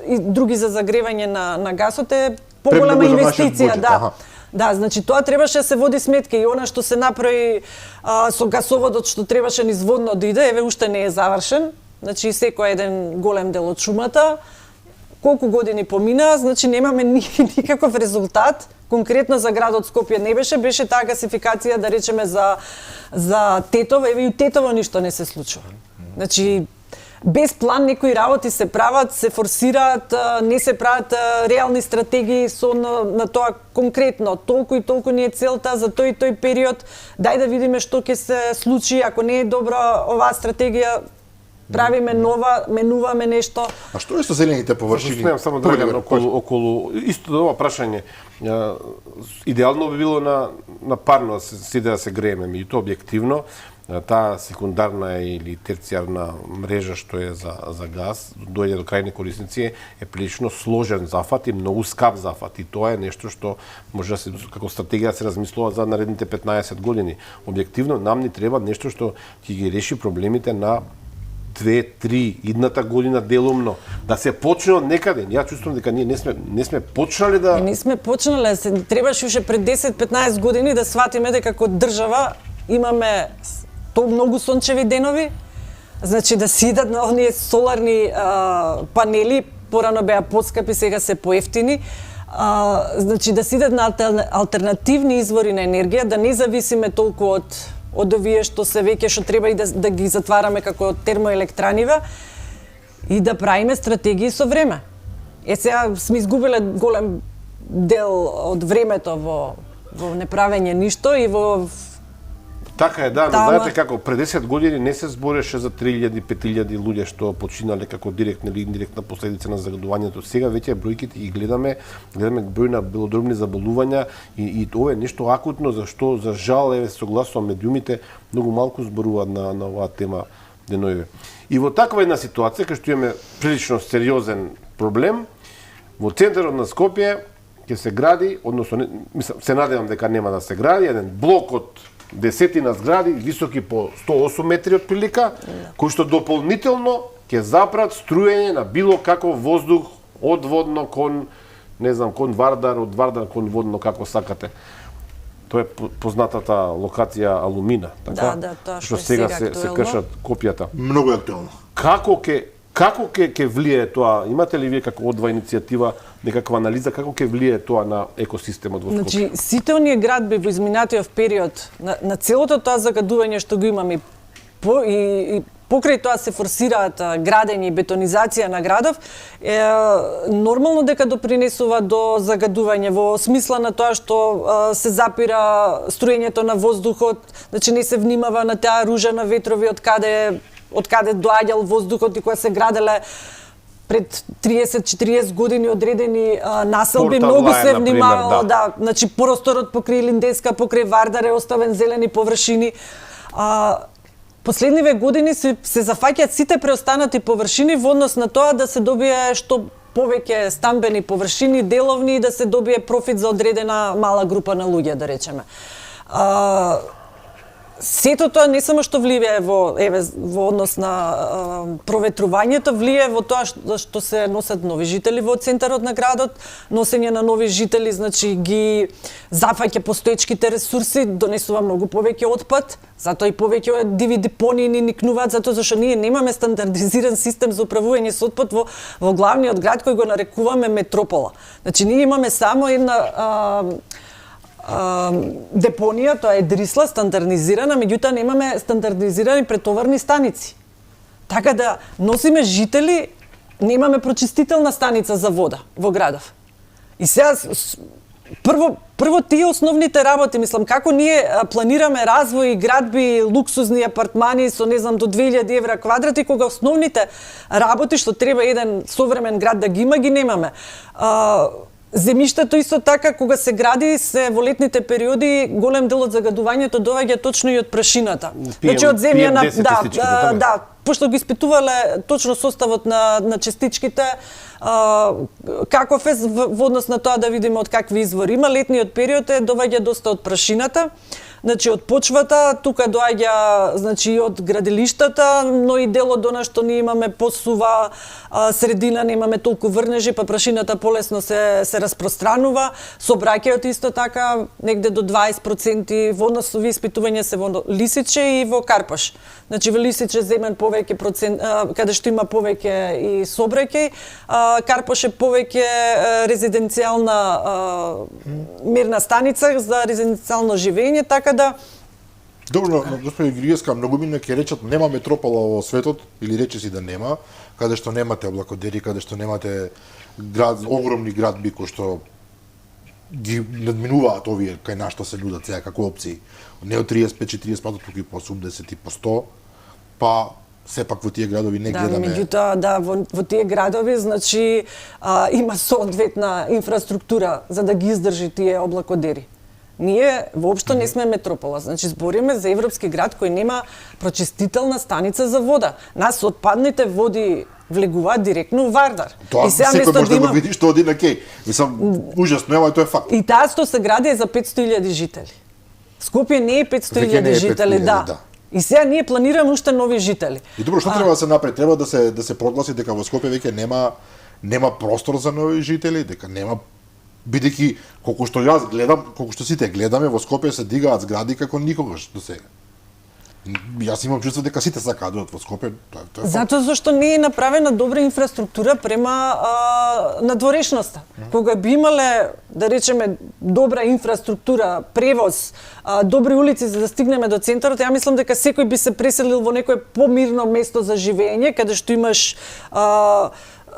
и други за загревање на гасот е поголема
Премногу за нашиот
инвестиција,
буџет,
да.
аха.
Да, значи тоа требаше да се води сметка и она што се направи со гасоводот што требаше низводно да иде, еве уште не е завршен. Значи секој еден голем дел од шумата. Колку години помина, значи немаме никаков резултат. Конкретно за градот Скопје не беше таа гасификација, да речеме за Тетово, еве и у Тетово ништо не се случува. Значи без план некои работи се прават, се форсираат, не се прават реални стратегии со на тоа конкретно. Толку и толку ни е целта за тој и тој период. Дај да видиме што ќе се случи, ако не е добра оваа стратегија, правиме нова, менуваме нешто.
А што е со зелените површини?
Немам само Драган околу исто ова прашање. Идеално би било на парно да се грееме, меѓутоа објективно таа секундарна или терцијарна мрежа што е за газ, дојде до крајни корисници, е прилично сложен зафат и многу скап зафат. И тоа е нешто што може да се како стратегија да се размислува за наредните 15 години. Објективно нам ни треба нешто што ќе ги реши проблемите на 2-3 идната година делумно, да се почне од некаде. Ја чувствувам дека ние не сме почнали да...
Не сме почнале, требаше уште пред 10-15 години да сватиме дека како држава имаме многу сончеви денови, значи да си идат на оние соларни панели, порано беа поскапи, сега се поевтини, значи да си идат на алтернативни извори на енергија, да не зависиме толку од овие што се веќе што треба и да ги затвараме како термоелектранива и да правиме стратегии со време. Сега сме изгубиле голем дел од времето во неправење ништо и во
Така е, да, но знаете како пред 10 години не се збореше за 3000-5000 луѓе што починале како директна или индиректна последица на загадувањето. Сега веќе бројките ги гледаме број на белодробни заболувања и тоа е нешто акутно за што за жал еве согласувам медиумите многу малку зборуваат на оваа тема деноиве. И во таква една ситуација кај што имаме прилично сериозен проблем, во центарот на Скопје ќе се гради, односно мислам се надевам дека нема да се гради еден блок од десетина згради, високи по 108 метри од прилика, кои што дополнително ќе запрат струење на било каков воздух од Водно кон, не знам, кон Вардар, од Вардар кон Водно, како сакате. Тоа е познатата локација Алумина, така?
Да, тоа
што сега се кршат копијата.
Многу актуелно.
Како ќе влие тоа? Имате ли вие како одва иницијатива некаква анализа како ќе влие тоа на екосистемот во Скопје?
Значи, сите оние градби во изминатиот период на целото тоа загадување што го имаме и покрај тоа се форсираат градење и бетонизација на градов, нормално дека допринесува до загадување во смисла на тоа што се запира струењето на воздухот, значи не се внимава на таа ружа на ветрови од каде доаѓал воздухот и кога се граделе пред 30-40 години одредени населби, многу се внимавало, да, значи просторот покрај Линденска, покрај Вардар е оставен зелени површини. Последниве години се зафаќаат сите преостанати површини во однос на тоа да се добие што повеќе стамбени површини, деловни и да се добие профит за одредена мала група на луѓе, да речеме. Сето тоа не само што влијае во однос на проветрувањето, влијае во тоа што се носат нови жители во центарот на градот, носење на нови жители, значи ги зафаќа постоечките ресурси, донесува многу повеќе отпад, затоа и повеќе диви депонии ни никнуваат, затоа зашто ние немаме стандардизиран систем за управување со отпад во главниот град кој го нарекуваме метропола. Значи ние имаме само една депонија, тоа е Дрисла, стандардизирана, меѓутоа немаме стандардизирани претоварни станици. Така да носиме жители, немаме прочистителна станица за вода во градов. И сега прво тие основните работи, мислам, како ние планираме развој, градби, луксузни апартмани со не знам до 2000 евра квадрати, кога основните работи што треба еден современ град да ги има, ги немаме. Земјиштето исто така, кога се гради, се во летните периоди, голем дел од загадувањето доаѓа точно и од прашината. Значи од земја на пошто ги испитувале точно составот на частичките, каков е во однос на тоа да видиме од какви извори има. Летниот период доаѓа доста од прашината. Значи од почвата, тука доаѓа значи од градилиштата, но и дел од она што ние имаме посува средина, немаме толку врнежи, па прашината полесно се распространува. Сообраќајот исто така негде до 20% во однос со испитување се во Лисиче и во Карпаш. Значи во Лисиче земен повеќе процент, каде што има повеќе и сообраќај, Карпаш е повеќе резиденцијална мерна станица за резиденцијално живење, така да
Добро, господи Гриевска, многу мине ќе речат нема метропола во светот, или речиси да нема, каде што немате облакодери, каде што немате огромни градби кои што ги надминуваат овие кај нас што се нудат сега како опции. Не од 35-40%, туку и по 80 и по 100, па сепак во тие градови не гледаме.
Меѓутоа, во тие градови, значи, има соодветна инфраструктура за да ги издржи тие облакодери. Ние воопшто не сме метропола, значи збориме за европски град кој нема прочистителна станица за вода. Нас отпадните води влегуваат директно во Вардар.
Тоа секој може да го види што оди на кеј. Мислам, ужасно, тоа е факт.
И таа што се гради е за 500.000 жители. Скопје не е 500.000 жители, да. И сега ние планираме уште нови жители.
И добро, што треба да се направи? Треба да се прогласи дека во Скопје веќе нема простор за нови жители, дека нема, бидејќи колку што јас гледам, колку што сите гледаме, во Скопје се дигаат згради како никогаш до сега. Јас имам чувство дека сите сакаат во Скопје, тоа е факт.
Затоа зашто не е направена добра инфраструктура према надворешноста. Кога би имале, да речеме, добра инфраструктура, превоз, добри улици за да стигнеме до центарот, ја мислам дека секој би се преселил во некое помирно место за живење, каде што имаш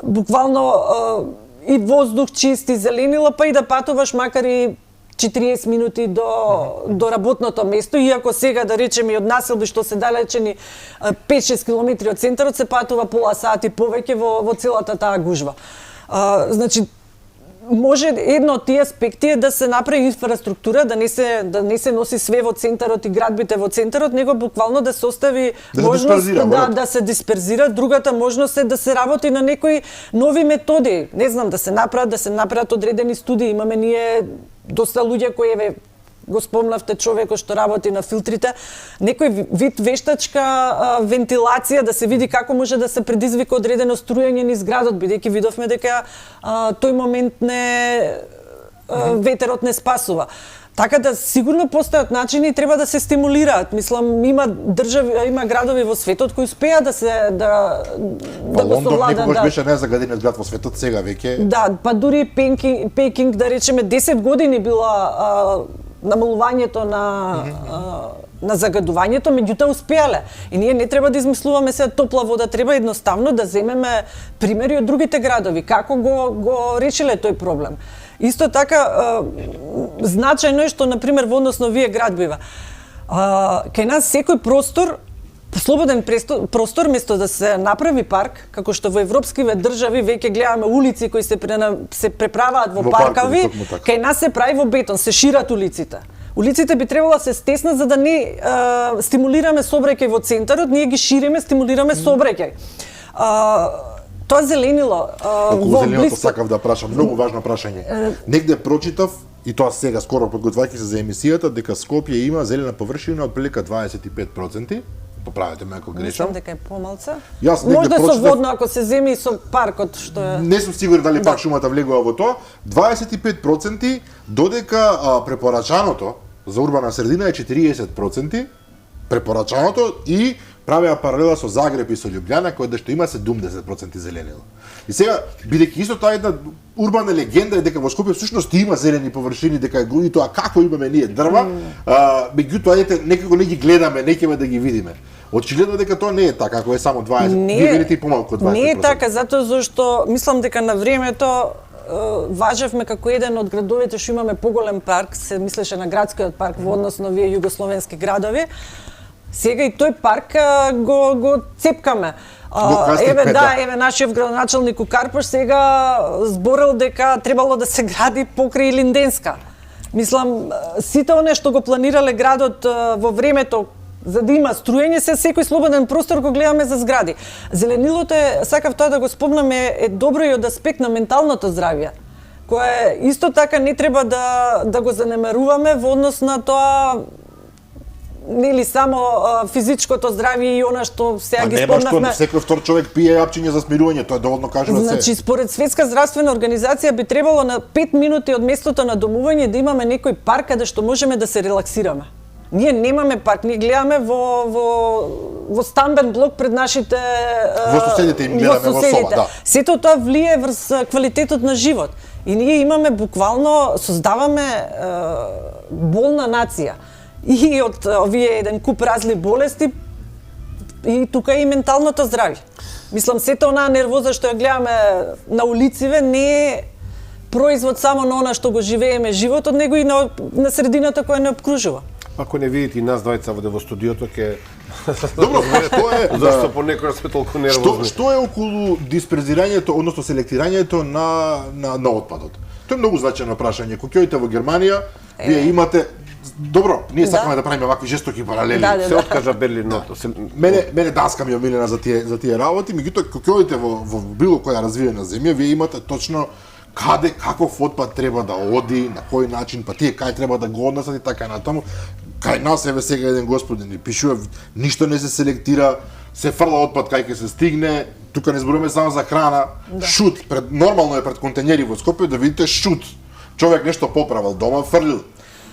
буквално и воздух чист и зеленила, па и да патуваш макар и 40 минути до работното место, иако сега да речеме од населби што се далечени 5-6 километри од центарот се патува пола сати повеќе во целата таа гужва. Значи може едно од тие аспекти е да се направи инфраструктура, да не се носи све во центарот и градбите во центарот, него буквално да се остави можност да се дисперзира. Другата можност е да се работи на некои нови методи. Не знам, да се направат одредени студии. Имаме ние доста луѓе кои го спомнавте човекот што работи на филтрите, некој вид вештачка вентилација, да се види како може да се предизвика одредено струјање низ градот, бидејќи видовме дека тој момент ветерот не спасува. Така да сигурно постојат начини и треба да се стимулираат. Мислам, има градови во светот кои успеа да го совладат.
Лондон некогаш беше најзагадениот град во светот, сега веќе.
Да, па дури Пекинг, да речеме 10 години била намалувањето на загадувањето, меѓутоа успеале. И ние не треба да измислуваме сега топла вода, треба едноставно да земеме примери од другите градови, како го решиле тој проблем. Исто така, значајно е што, например, во однос на овие градбива, кај нас секој простор, слободен простор, место да се направи парк, како што во европскиве држави веќе гледаме улици кои се преправаат во паркови, кај нас се прави во бетон, се шират улиците. Улиците би требало да се стеснат за да не стимулираме сообраќај во центарот, ние ги шириме, стимулираме сообраќај. Тоа зеленило
околу зеленото сакав да прашам, многу важно прашање. Негде прочитав и тоа сега скоро подготвајќи се за емисијата, дека Скопје има зелена површина од прилика 25%. Поправете ме ако грешам.
Мислам дека е помалца.
Јас негде
Можда со
прочитав-
водно ако се земи и со паркот што е.
Не сум сигурен дали пак шумата влегува во тоа. 25%, додека препорачаното за урбана средина е 40%, препорачаното и правеа паралела со Загреб и со Љубљана, кој што има 70% зеленило. И сега, бидејќи исто таа една урбана легенда е дека во Скопје всушност има зелени површини, дека е и тоа како имаме ние дрва, меѓутоа ете некако не ги гледаме, не ќе да ги видиме. Очигледно дека тоа не е така, ако е само 20, вие велите и помалку од 20%.
Не е така, затоа зашто мислам дека на времето важевме како еден од градовите што имаме поголем парк, се мислеше на градскиот парк во однос на овие југословенски градови. Сега и тој парк го цепкаме. Еве нашиот градоначалник у Карпош сега зборел дека требало да се гради покрај Линденска. Мислам, сите оние што го планирале градот во времето за да има струење, се секој слободен простор го гледаме за згради. Зеленилото сакав тоа да го спомнам, е добро и од аспект на менталното здравје, кое исто така не треба да го занемаруваме во однос на тоа нели само физичкото здравје и она што сега ги спомнавме.
Нема што, секој втор човек пие јапчиња за смирување, тоа е доволно кажува се.
Значи, според Светска здравствена организација би требало на 5 минути од местото на домување да имаме некој парк каде што можеме да се релаксираме. Ние немаме парк, ние гледаме во стамбен блок пред нашите
во соседите им гледаме во соба, да.
Сето тоа влие врз квалитетот на живот. И ние имаме буквално создаваме болна нација. И од овие еден куп разли болести и тука и менталното здравје. Мислам, сето онаа нервоза што ја гледаме на улициве не е производ само на она што го живееме животот, него и на средината која не обкружува.
Ако не видите и нас двајца во студиото, ке...
Добро, што е...
Зашто понекогаш сме толку нервозни?
Што е околу дисперзирањето, односно селектирањето на отпадот? Тоа е многу значајно прашање. Кога ќе во Германија, вие имате... Добро, ние сакаме да правиме вакви жестоки паралели.
Се откажа Берлиното.
Мене Данска ми е омилена за тие работи, меѓутоа кога ќе во било која развиена земја, вие имате точно каде, каков отпад треба да оди, на кој начин, па тие кај треба да го однесат и така натаму. Кај нас еве сега еден господин ни пишува, ништо не се селектира, се фрла отпад кај ќе се стигне, тука не зборуваме само за храна, шут, нормално е пред контењери во Скопје да видите шут. Човек нешто поправил дома, фрлил.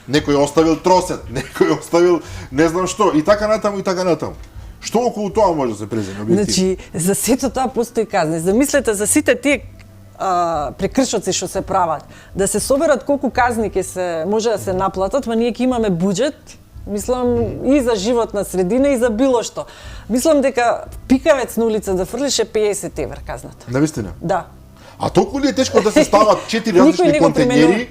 Некој оставил тросет, некој оставил не знам што, и така натаму, и така натаму. Што околу тоа може да се преземе објективно?
Значи, за сето тоа постои казни. Замислете за сите тие прекршоци што се прават, да се соберат колку казни ќе се може да се наплатат, ма ние ќе имаме буџет, мислам и за животна средина и за било што. Мислам дека пикавец на улица да фрлише 50 евра казната.
Навистина?
Да.
А толку ли е тешко да се стават 4 различни контењери?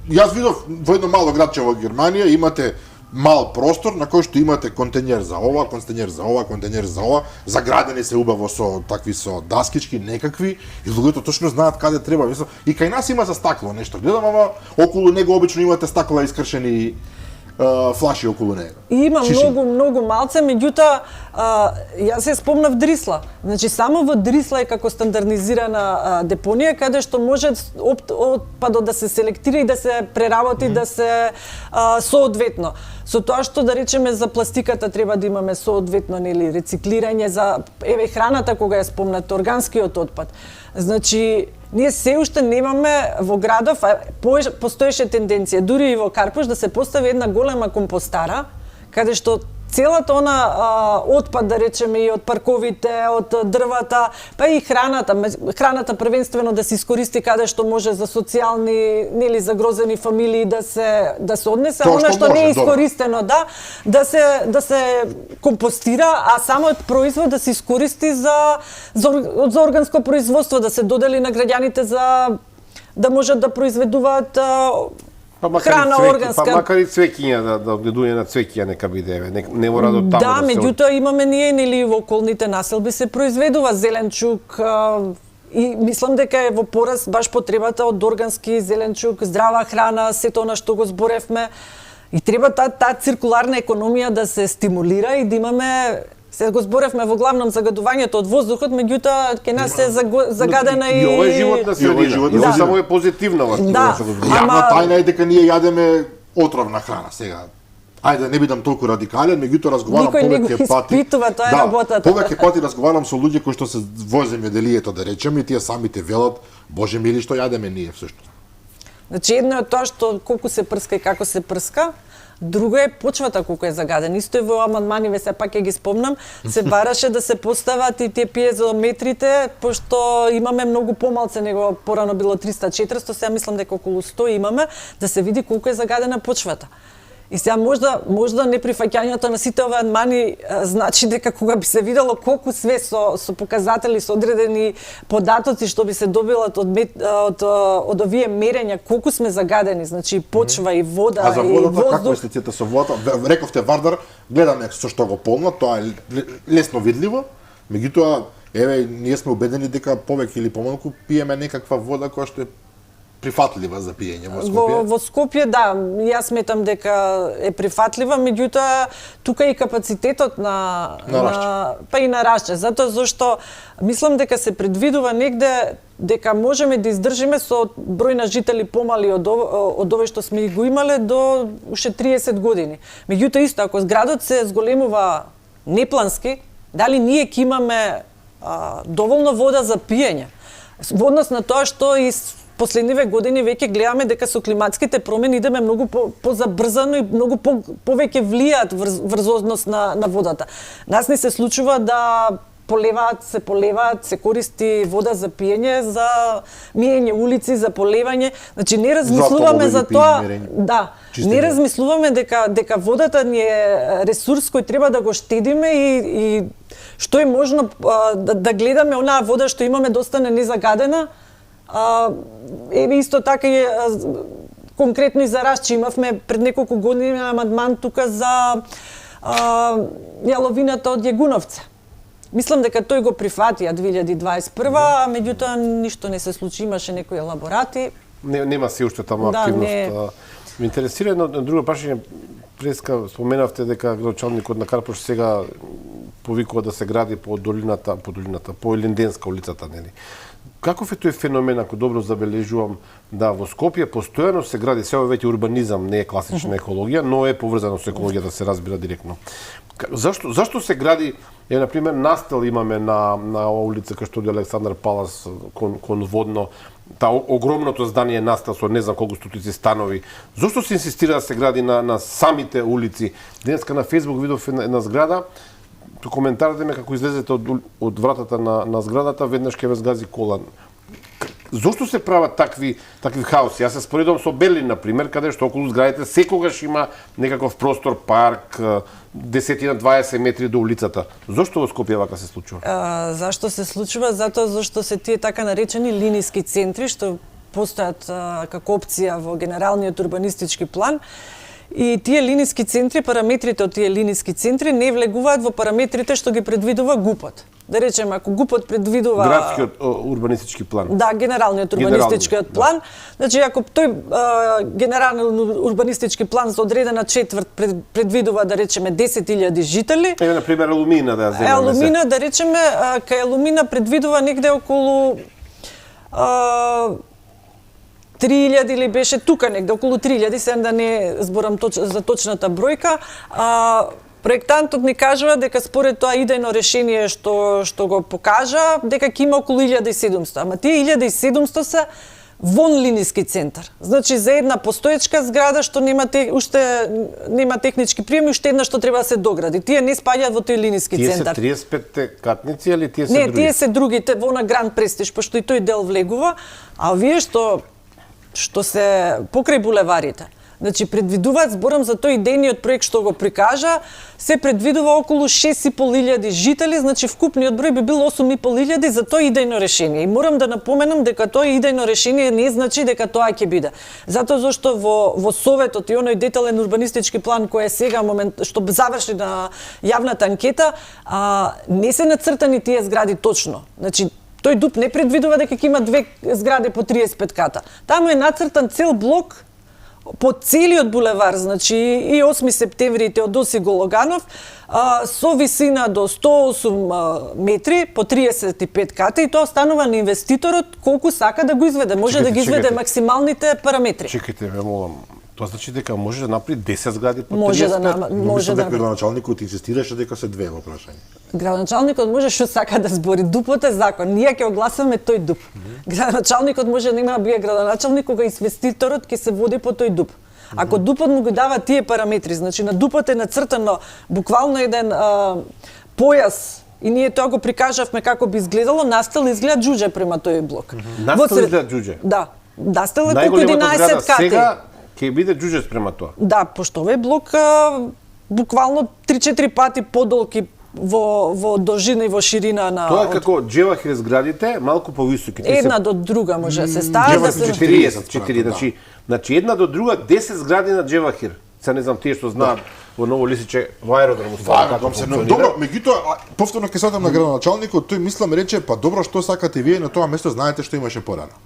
Јас видов во едно мало градче во Германија имате мал простор на кој што имате контењер за ова, контењер за ова, контењер за ова, заградени се убаво со такви со даскички некакви и луѓето точно знаат каде треба. И кај нас има за стакло нешто. Гледам, ама околу него обично имате стакла искршени флаши околу него.
И има многу малце, меѓутоа јас се спомнав Дрисла. Значи само во Дрисла е како стандардизирана депонија каде што може отпадот да се селектира и да се преработи, да се соодветно. Со тоа што да речеме за пластиката треба да имаме соодветно нели рециклирање, за еве храната кога ја спомнате, органскиот отпад. Значи ние се уште немаме во градов, постоеше тенденција дури и во Карпош да се постави една голема компостара каде што целата она отпад, да речеме, и од парковите, од дрвата, па и храната првенствено да се искористи каде што може за социјални, нели загрозени фамилии да се однесе, а она што не е искористено, да се компостира, а самиот производ да се искористи за органско производство, да се додели на граѓаните за да можат да произведуваат храна органска.
Па макар и цвеќиња да одгледување на цвеќиња нека биде, не мора до таму.
Да, меѓутоа имаме ние нели во околните населби се произведува зеленчук и мислам дека е во пораст баш потребата од органски зеленчук, здрава храна, сето она што го зборевме. И треба таа циркуларна економија да се стимулира и да имаме Се го зборевме во главном загадувањето од воздухот, меѓутоа ќе нас се загадена
и ова е животна средина.
животна
Ова
средина.
само е позитивна
Да.
Јавна тајна е дека ние јадеме отровна храна сега. Ајде да не бидам толку радикален, меѓутоа разговарам
Никој не го
повеќе пати.
испитува, тоа е работата.
Повеќе пати разговарам со луѓе кои што се во земјоделието, да речеме, и тие самите велат, Боже мили, што јадеме ние всушност.
Значи едно е тоа што колку се прска и како се прска, друго е почвата колку е загадена. Исто е во амандманиве, се пак ќе ги спомнам, се бараше да се постават и тие пиезометрите, пошто имаме многу помалце него порано било 300-400, сега мислам дека околу 100 имаме, да се види колку е загадена почвата. И сега можда неприфаќањето на сите овие амандмани значи дека кога би се видело колку све со показатели, со одредени податоци што би се добилат од овие мерења, колку сме загадени, значи почва и вода
А за
и
водата, како е
воздух.
слицата со водата? Рековте Вардар, гледаме со што го полна, тоа е лесно видливо, меѓутоа, еве, ние сме убедени дека повеќе или помалку пиеме некаква вода која што е прифатлива за пиење во Скопје.
Во Скопје, да, јас сметам дека е прифатлива, меѓутоа тука и капацитетот па и на Рашче, затоа зашто мислам дека се предвидува негде дека можеме да издржиме со број на жители помали од овој што сме го имале до уште 30 години. Меѓутоа исто ако градот се зголемува неплански, дали ние ќе имаме доволно вода за пиење? Во однос на тоа што и последниве години веќе гледаме дека со климатските промени идеме многу позабрзано и многу повеќе влијаат врз однос на водата. Нас не се случува да се користи вода за пиење, за миење улици, за полевање. Значи не размислуваме за тоа. Да, не размислуваме дека водата ни е ресурс кој треба да го штедиме и што е можно да гледаме онаа вода што имаме да остане незагадена. Еве исто така и конкретно и за Рашче имавме пред неколку години амандман тука за јаловината од Јегуновце. Мислам дека тој го прифатија 2021, меѓутоа ништо не се случи, имаше некои елаборати.
Нема се уште таму активност. Ме интересира едно друго прашање. Преска споменавте дека градоначалникот на Карпош сега повикува да се гради по Елинденска улицата, нели? Каков е тој феномен, ако добро забележувам, да во Скопје постојано се гради, сега веќе урбанизам не е класична екологија, но е поврзано со екологија, да се разбира директно. Зашто се гради, на пример, настел имаме на оваа улица кај што е Александар Палас кон Водно, огромното здание настел со не знам колку стотици станови. Зошто се инсистира да се гради на самите улици? Денеска на Facebook видов една зграда, коментарите ме како излезете од вратата на зградата, веднаш ќе ве згази кола. Зошто се прават такви хаоси? Јас се споредувам со Берлин, например, каде што околу зградите секогаш има некаков простор, парк, 10-20 метри до улицата. Зошто во Скопје вака се случува?
Зашто се случува? Затоа зашто се тие така наречени линиски центри, што постојат како опција во генералниот урбанистички план. И тие линиски центри, параметрите од тие линиски центри не влегуваат во параметрите што ги предвидува ГУПот. Да речеме, ако ГУПот предвидува
Градскиот урбанистички план.
Да, генералниот урбанистичкиот план. Значи ако тој генерален урбанистички план за одредена четврт предвидува да речеме 10.000 жители.
Еве на пример Елумина да ја земеме.
Елумина да речеме, кај Елумина предвидува негде околу 3.000 или беше тука негде, околу 3.000, сега да не зборам за точната бројка. Проектантот ни кажува дека според тоа идејно решение што го покажа, дека ќе има околу 1.700. Ама тие 1.700 се вон линиски центар. Значи за една постоечка зграда што уште нема технички приеми, уште една што треба да се догради. Тие не спаѓаат во тој линиски центар.
Тие се 35-те катници или тие се други?
Не, тие се другите, во на Гранд Престиж, пошто и тој дел влегува, а овие што се покрај булеварите. Значи предвидуваат, зборам за тој идејниот проект што го прикажа, се предвидува околу 6.500 жители, значи вкупниот број би бил 8.500 за тоа идејно решение. И морам да напоменам дека тоа идејно решение не значи дека тоа ќе биде. Затоа зашто во советот и оној детален урбанистички план кој е сега што заврши на јавната анкета, не се нацртани тие згради точно. Значи тој ДУП не предвидува дека ќе има 2 згради по 35 ката. Таму е нацртан цел блок по целиот булевар, значи и 8 септември и Теодоси Гологанов, со висина до 108 метри по 35 ката, и тоа останува на инвеститорот колку сака да го изведе. Може да ги изведе максималните параметри.
Чекайте, ме молам. Тоа значи дека може да направи 10 згради по 35?
Може да
Може да градоначалникот инсистираше дека се две во прашање.
Градоначалникот може што сака да збори. ДУП-от е закон. Ние ќе огласуваме тој ДУП. Градоначалникот може да има да биде градоначалник кога инвеститорот ќе се води по тој ДУП. Ако ДУП-от му го дава тие параметри, значи на ДУП-от е нацртано буквално еден појас и ние тоа го прикажавме како би изгледало, настел изгледа џуџе према тој блок.
Настел изгледа џуџе?
Да. Настел е колку 11 кати.
Сега ќе биде џуџе спрема тоа.
Да, пошто овој блок буквално 3-4 пати подолги во должина и во ширина на...
Тоа е како Джевахир зградите, малку повисоки.
Една до друга може да се стави.
Да се 40, значи една до друга 10 згради на Джевахир. Се не знам тие што знаат во Ново Лисиче, во аеродром
како функционира. Добро, меѓутоа повторно ќе садам на градоначалникот, тој мислам рече, па добро, што сакате вие на тоа место, знаете што имаше порано.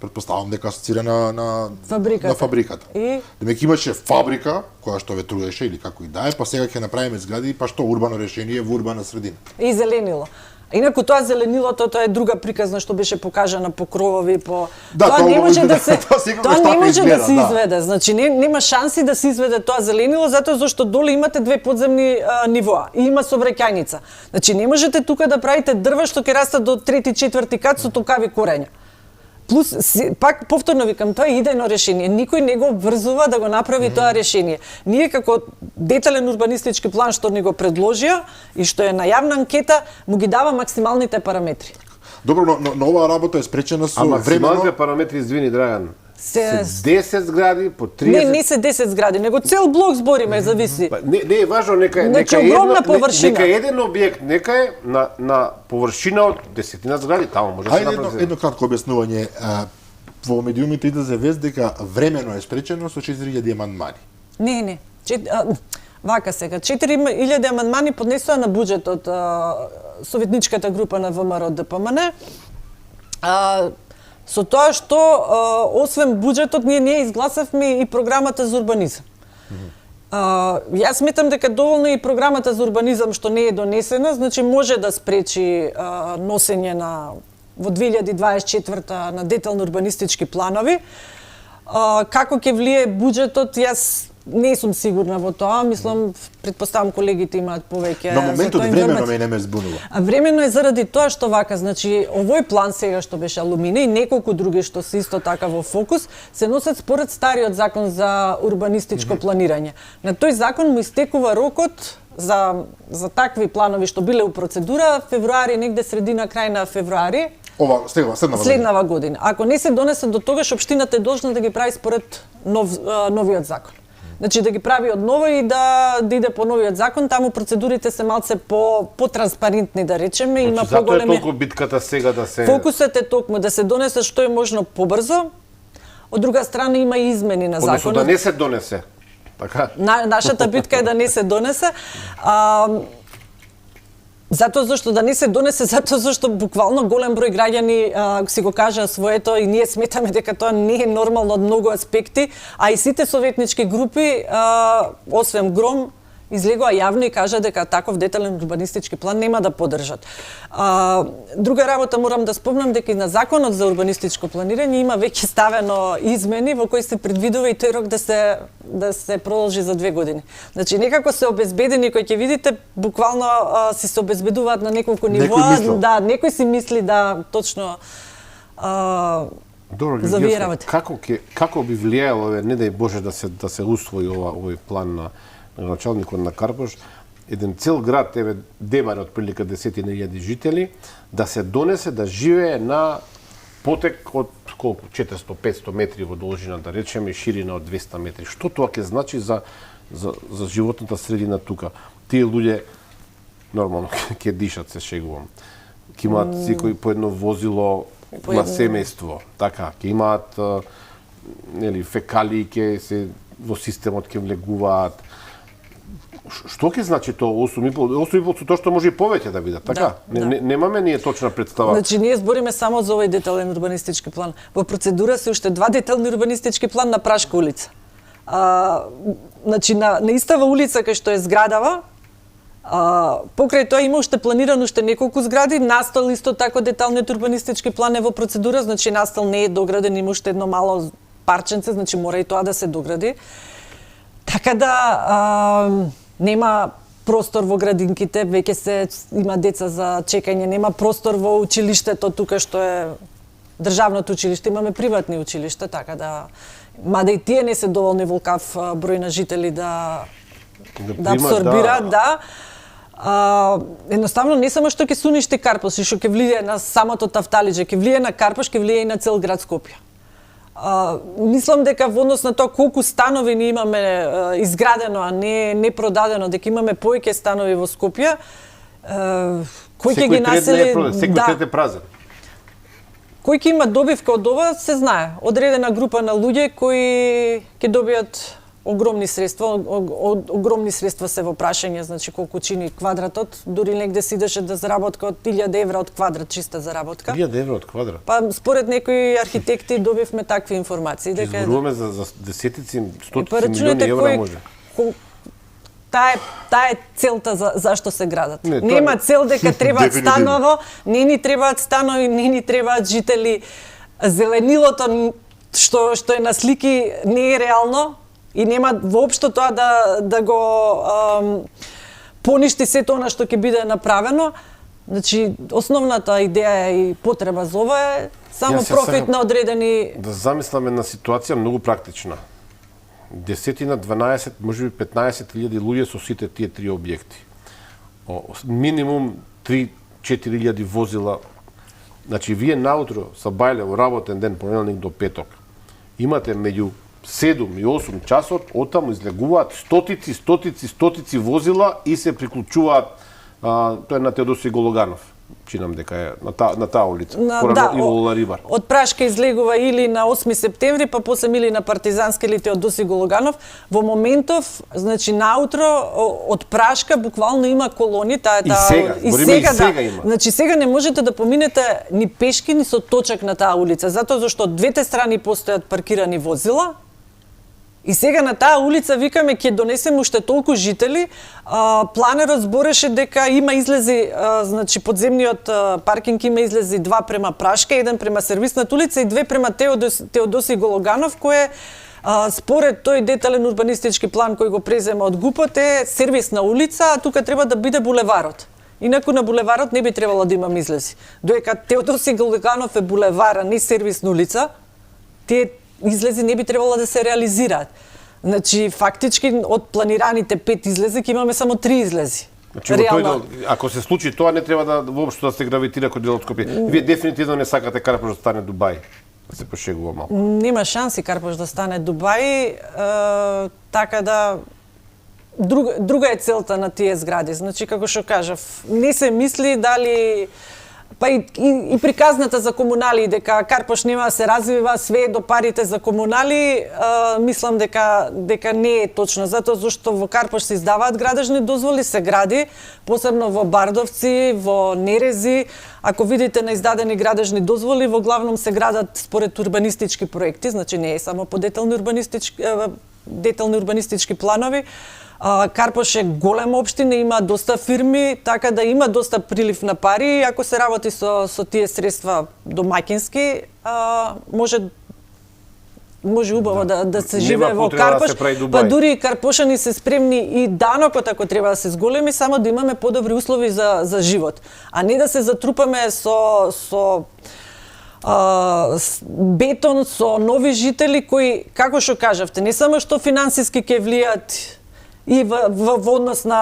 Предпоставам дека асоцира на фабриката.
И
Демек имаше фабрика која што ветруеше или како и да е, па сега ќе направиме згради, па што урбано решение во урбана средина.
И зеленило. Инаку тоа зеленилото, тоа е друга приказна што беше покажана по кровови, по
Да,
тоа не може да се
тоа
не може да се
да.
изведе. Значи нема шанси да се изведе тоа зеленило затоа зашто доле имате две подземни нивоа и има сообраќајница. Значи не можете тука да правите дрва што ќе расте до 3-4 кат со токави корења. Плюс, пак повторно викам, тоа е идејно решение. Никој не го обврзува да го направи тоа решение. Ние како детален урбанистички план што ни го предложија и што е на јавна анкета, му ги дава максималните параметри.
Добро, но оваа работа е спречена со времено.
максималните параметри, извини Драган, се 10 згради по 30...
Не се 10 згради, него цел блок збориме, зависи.
Не е важно, нека
Значи,
нека
површина.
еден објект, нека е на површина од 10 згради, таму може да се направи.
Едно кратко објаснување. Во медиумите излезе вест дека времено е спречено со 4000 амандмани.
Не. Вака сега, 4000 амандмани поднесоа на буџетот советничката група на ВМРО ДПМН. Со тоа што, освен буџетот, ние не изгласавме и програмата за урбанизам. Јас сметам дека доволно и програмата за урбанизам што не е донесена, значи може да спречи носење во 2024 на детални урбанистички планови. Како ќе влие буџетот, јас не сум сигурна во тоа, мислам, предпоставам колегите имаат повеќе.
На моментот времено не ме збунува.
Времено е заради тоа што вака, значи овој план сега што беше Алумина и неколку други што се исто така во фокус, се носат според стариот закон за урбанистичко планирање. На тој закон му истекува рокот за такви планови што биле у процедура февруари, негде средина крај на февруари. Следнава година. Ако не се донесе до тогаш, општината е должна да ги прави според новиот закон. Значи да ги прави од ново и да иде по новиот закон, таму процедурите се малце по-транспарентни, да речеме,
има
поголеми.
Затоа е толку битката сега да се
Фокусот е токму да се донесе што е можно побрзо. Од друга страна има и измени на законот.
Одnosno да не се донесе. Така.
Нашата битка е да не се донесе. Затоа зашто да не се донесе, затоа зашто буквално голем број граѓани си го кажа своето и ние сметаме дека тоа не е нормално од многу аспекти, а и сите советнички групи, освен ГРОМ, излегоа јавно и кажа дека таков детален урбанистички план нема да поддржат. Друга работа морам да спомнам дека и на законот за урбанистичко планирање има веќе ставено измени во кои се предвидува и тој рок да се продолжи за 2 години. Значи некако се обезбедени, кои ќе видите буквално се обезбедуваат на неколку нивоа, да, некој си мисли да точно за овие работи.
Како би влијаело, не дај Боже да се усвои овој план на началникот на Карпош, еден цел град, Дебар од прилика 10.000 жители, да се донесе да живее на потек од колку 400-500 метри во должина, да речеме, и ширина од 200 метри. Што тоа ќе значи за животната средина тука? Тие луѓе нормално ќе дишат, се шегувам. Ќе имаат секој по едно возило на семејство, така, ќе имаат фекалии, ќе се во системот ќе влегуваат. што ќе значи тоа 8,5? 8,5 со тоа што може и повеќе да бидат, така? Немаме ние точна представа.
Значи, ние збориме само за овој детален урбанистички план. Во процедура се уште 2 детални урбанистички план на Прашка улица. Значи, на истава улица кај што е зградава, покрај тоа има уште планирано уште неколку згради, Настал исто тако деталниот урбанистички план е во процедура, значи Настал не е дограден, има уште едно мало парченце, значи мора и тоа да се догради. Така да нема простор во градинките, веќе има деца за чекање, нема простор во училиштето тука што е државното училиште, имаме приватни училишта, така да мада и тие не се доволни волкав број на жители да абсорбираат, да. Едноставно не само што ќе се уништи Карпош, и што ќе влие на самото Тафталиџе, ќе влие на Карпош, ќе влие и на цел град Скопје. Мислам дека во однос на тоа колку станови ни имаме изградено, а не продадено, дека имаме повеќе станови во Скопје, кој ќе ги насели...
Секој трет е празен.
Кој ќе има добивка од ова, се знае. Одредена група на луѓе кои ќе добијат огромни средства, огромни средства се во прашање, значи колку чини квадратот, дури негде се идеше да заработка од 1000 евра од квадрат, чиста заработка.
1000 евра од квадрат?
Па според некои архитекти добивме такви информации.
Дека зборуваме за десетици, стотици милиони евра може.
Таа е целта зашто се градат. Нема цел дека требаат станово, не ни требаат станови, не ни требаат жители. Зеленилото што е на слики не е реално и нема воопшто тоа да го поништи сето она што ќе биде направено. Значи, основната идеја и потреба за ова е само профит на одредени...
Да замисламе на ситуација многу практична. 10, 12, може би 15.000 луѓе со сите тие 3 објекти. Минимум 3-4.000 возила. Значи, вие наутро са бајле во работен ден, понеделник до петок, имате меѓу 7 и 8 часот, оттаму излегуваат стотици возила и се приклучуваат, тоа е на Теодосиј Гологанов, чинам дека е на таа улица, порано и во Ларибар.
Од Прашка излегува или на 8 септември, па после или на Партизански или Теодосиј Гологанов. Во моментов, значи наутро од Прашка буквално има колони,
сега има.
Значи сега не можете да поминете ни пешки ни со точак на таа улица, затоа зашто од двете страни постојат паркирани возила. И сега на таа улица викаме ќе донесеме уште толку жители. Планерот збореше дека има излези, значи подземниот паркинг има излези 2 према Прашка, 1 према сервисната улица и 2 према Теодосиј Гологанов, кој според тој детален урбанистички план кој го презема од ГУП-от е сервисна улица, а тука треба да биде булеварот. Инаку на булеварот не би требало да имам излези. Додека Теодосиј Гологанов е булевар, а не сервисна улица, тие излези не би требало да се реализираат. Значи, фактички, од планираните 5 излези, ќе имаме само 3 излези.
Значи, ако се случи тоа, не треба да воопшто да се гравитира кој дел од Скопје. Вие дефинитивно не сакате Карпош да стане Дубај. Да се пошегува малку.
Нема шанси Карпош да стане Дубај, така да... Друга е целта на тие згради. Значи, како што кажав, не се мисли дали... Па и приказната за комунали, дека Карпош нема да се развива, све до парите за комунали, мислам дека не е точно, затоа зашто во Карпош се издаваат градежни дозволи, се гради, посебно во Бардовци, во Нерези. Ако видите на издадени градежни дозволи, во главном се градат според урбанистички проекти, значи не е само по детални урбанистички планови. Карпош е голема општина, има доста фирми, така да има доста прилив на пари. Ако се работи со тие средства домаќински, може убаво да се живее во Карпош. Па дури и карпошани се спремни и данокот ако треба да се зголеми, само да имаме подобри услови за живот, а не да се затрупаме со бетон, со нови жители кои, како што кажавте, не само што финансиски ќе влијат и во однос на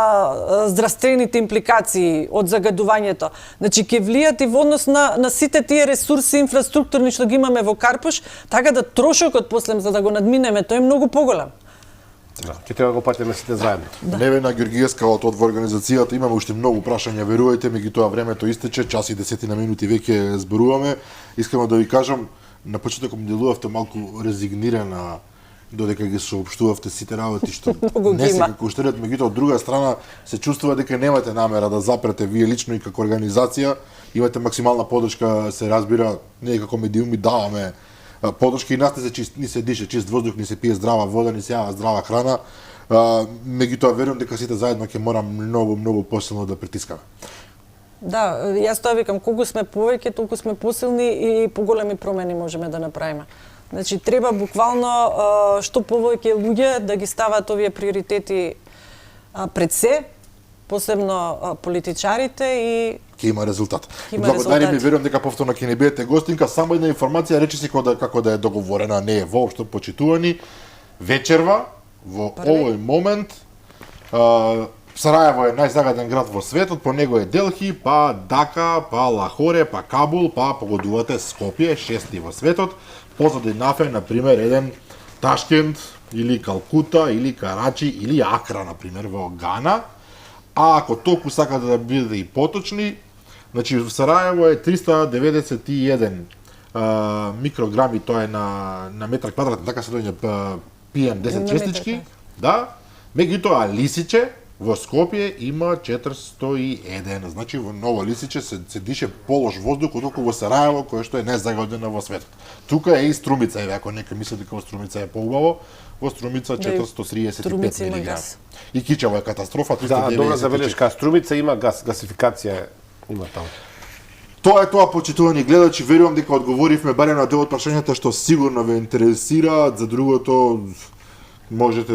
здравствените импликации од загадувањето. Значи, ќе влијат и во однос на сите тие ресурси инфраструктурни што ги имаме во Карпош, така да трошокот после за да го надминеме, тој е многу поголем.
Да, ќе треба да го патиме сите заедно.
Невена Георгиевска од организацијата, имаме уште многу прашања, верувајте, меѓутоа времето истече, час и 10 минути веќе зборуваме. Искам да ви кажам, на почетокот ми делувавте малку резигнирана додека ги соопштувавте сите работи што
Многу ги
не се
има.
како штедат, меѓутоа од друга страна се чувствува дека немате намера да запрете вие лично и како организација, имате максимална поддршка, се разбира, ние како медиуми даваме поддршка и нас ни се дише чист воздух, ни се пие здрава вода, ни се јава здрава храна. Меѓутоа верувам дека сите заедно ќе мора многу посилно да притискаме.
Да, јас тоа викам, колку сме повеќе, толку сме посилни и поголеми промени можеме да направиме. Значи, треба буквално што повеќе луѓе да ги стават овие приоритети пред се, посебно политичарите и
Ќе има резултат.
Ќе има
Благодарим и
резултати.
верувам дека повторно ќе ни бидете гостинка. Само една информација, речиси како да е договорена, не е воопшто почитувани. Вечерва, во овој момент, Сараево е најзагаден град во светот, по него е Делхи, па Дака, па Лахоре, па Кабул, па погодувате Скопје, шести во светот. Позади нафе, например, еден Ташкент, или Калкута, или Карачи, или Акра, например, во Гана. А ако толку сакате да бидете и поточни, значи во Сараево е 391 микрограми, тоа е на метар квадратен, така се доаѓа PM10
На
честички.
метар,
Да. Меѓутоа Лисиче во Скопје има 401. Значи во Ново Лисиче се дише полош воздух отколку во Сараево, кое што е најзагадено во светот. Тука е и Струмица, ако некој мисли дека во Струмица е поубаво, во Струмица
Да, и
435
Струмица има
мг.
газ.
И Кичево е катастрофа,
Да, добра
394.
забелешка. Струмица има газ, гасификација има таму.
Тоа е тоа, почитувани гледачи, верувам дека одговоривме барем на дел од прашањата што сигурно ве интересираат, за другото можете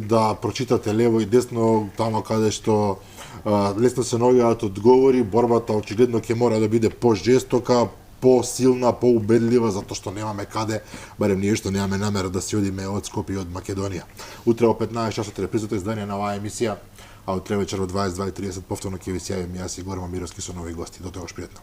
да прочитате лево и десно тамо каде што лесно се наоѓаат одговори. Борбата очигледно ќе мора да биде пожестока, посилна, поубедлива, затоа што немаме каде, барем ние што немаме намера да си одиме од Скопје и од Македонија. Утре во 15 часот репризата издание на оваа емисија, а утре вечер во 22:30 повторно ќе ви се јавим јас и Горан Мировски со нови гости. До тогаш пријатно.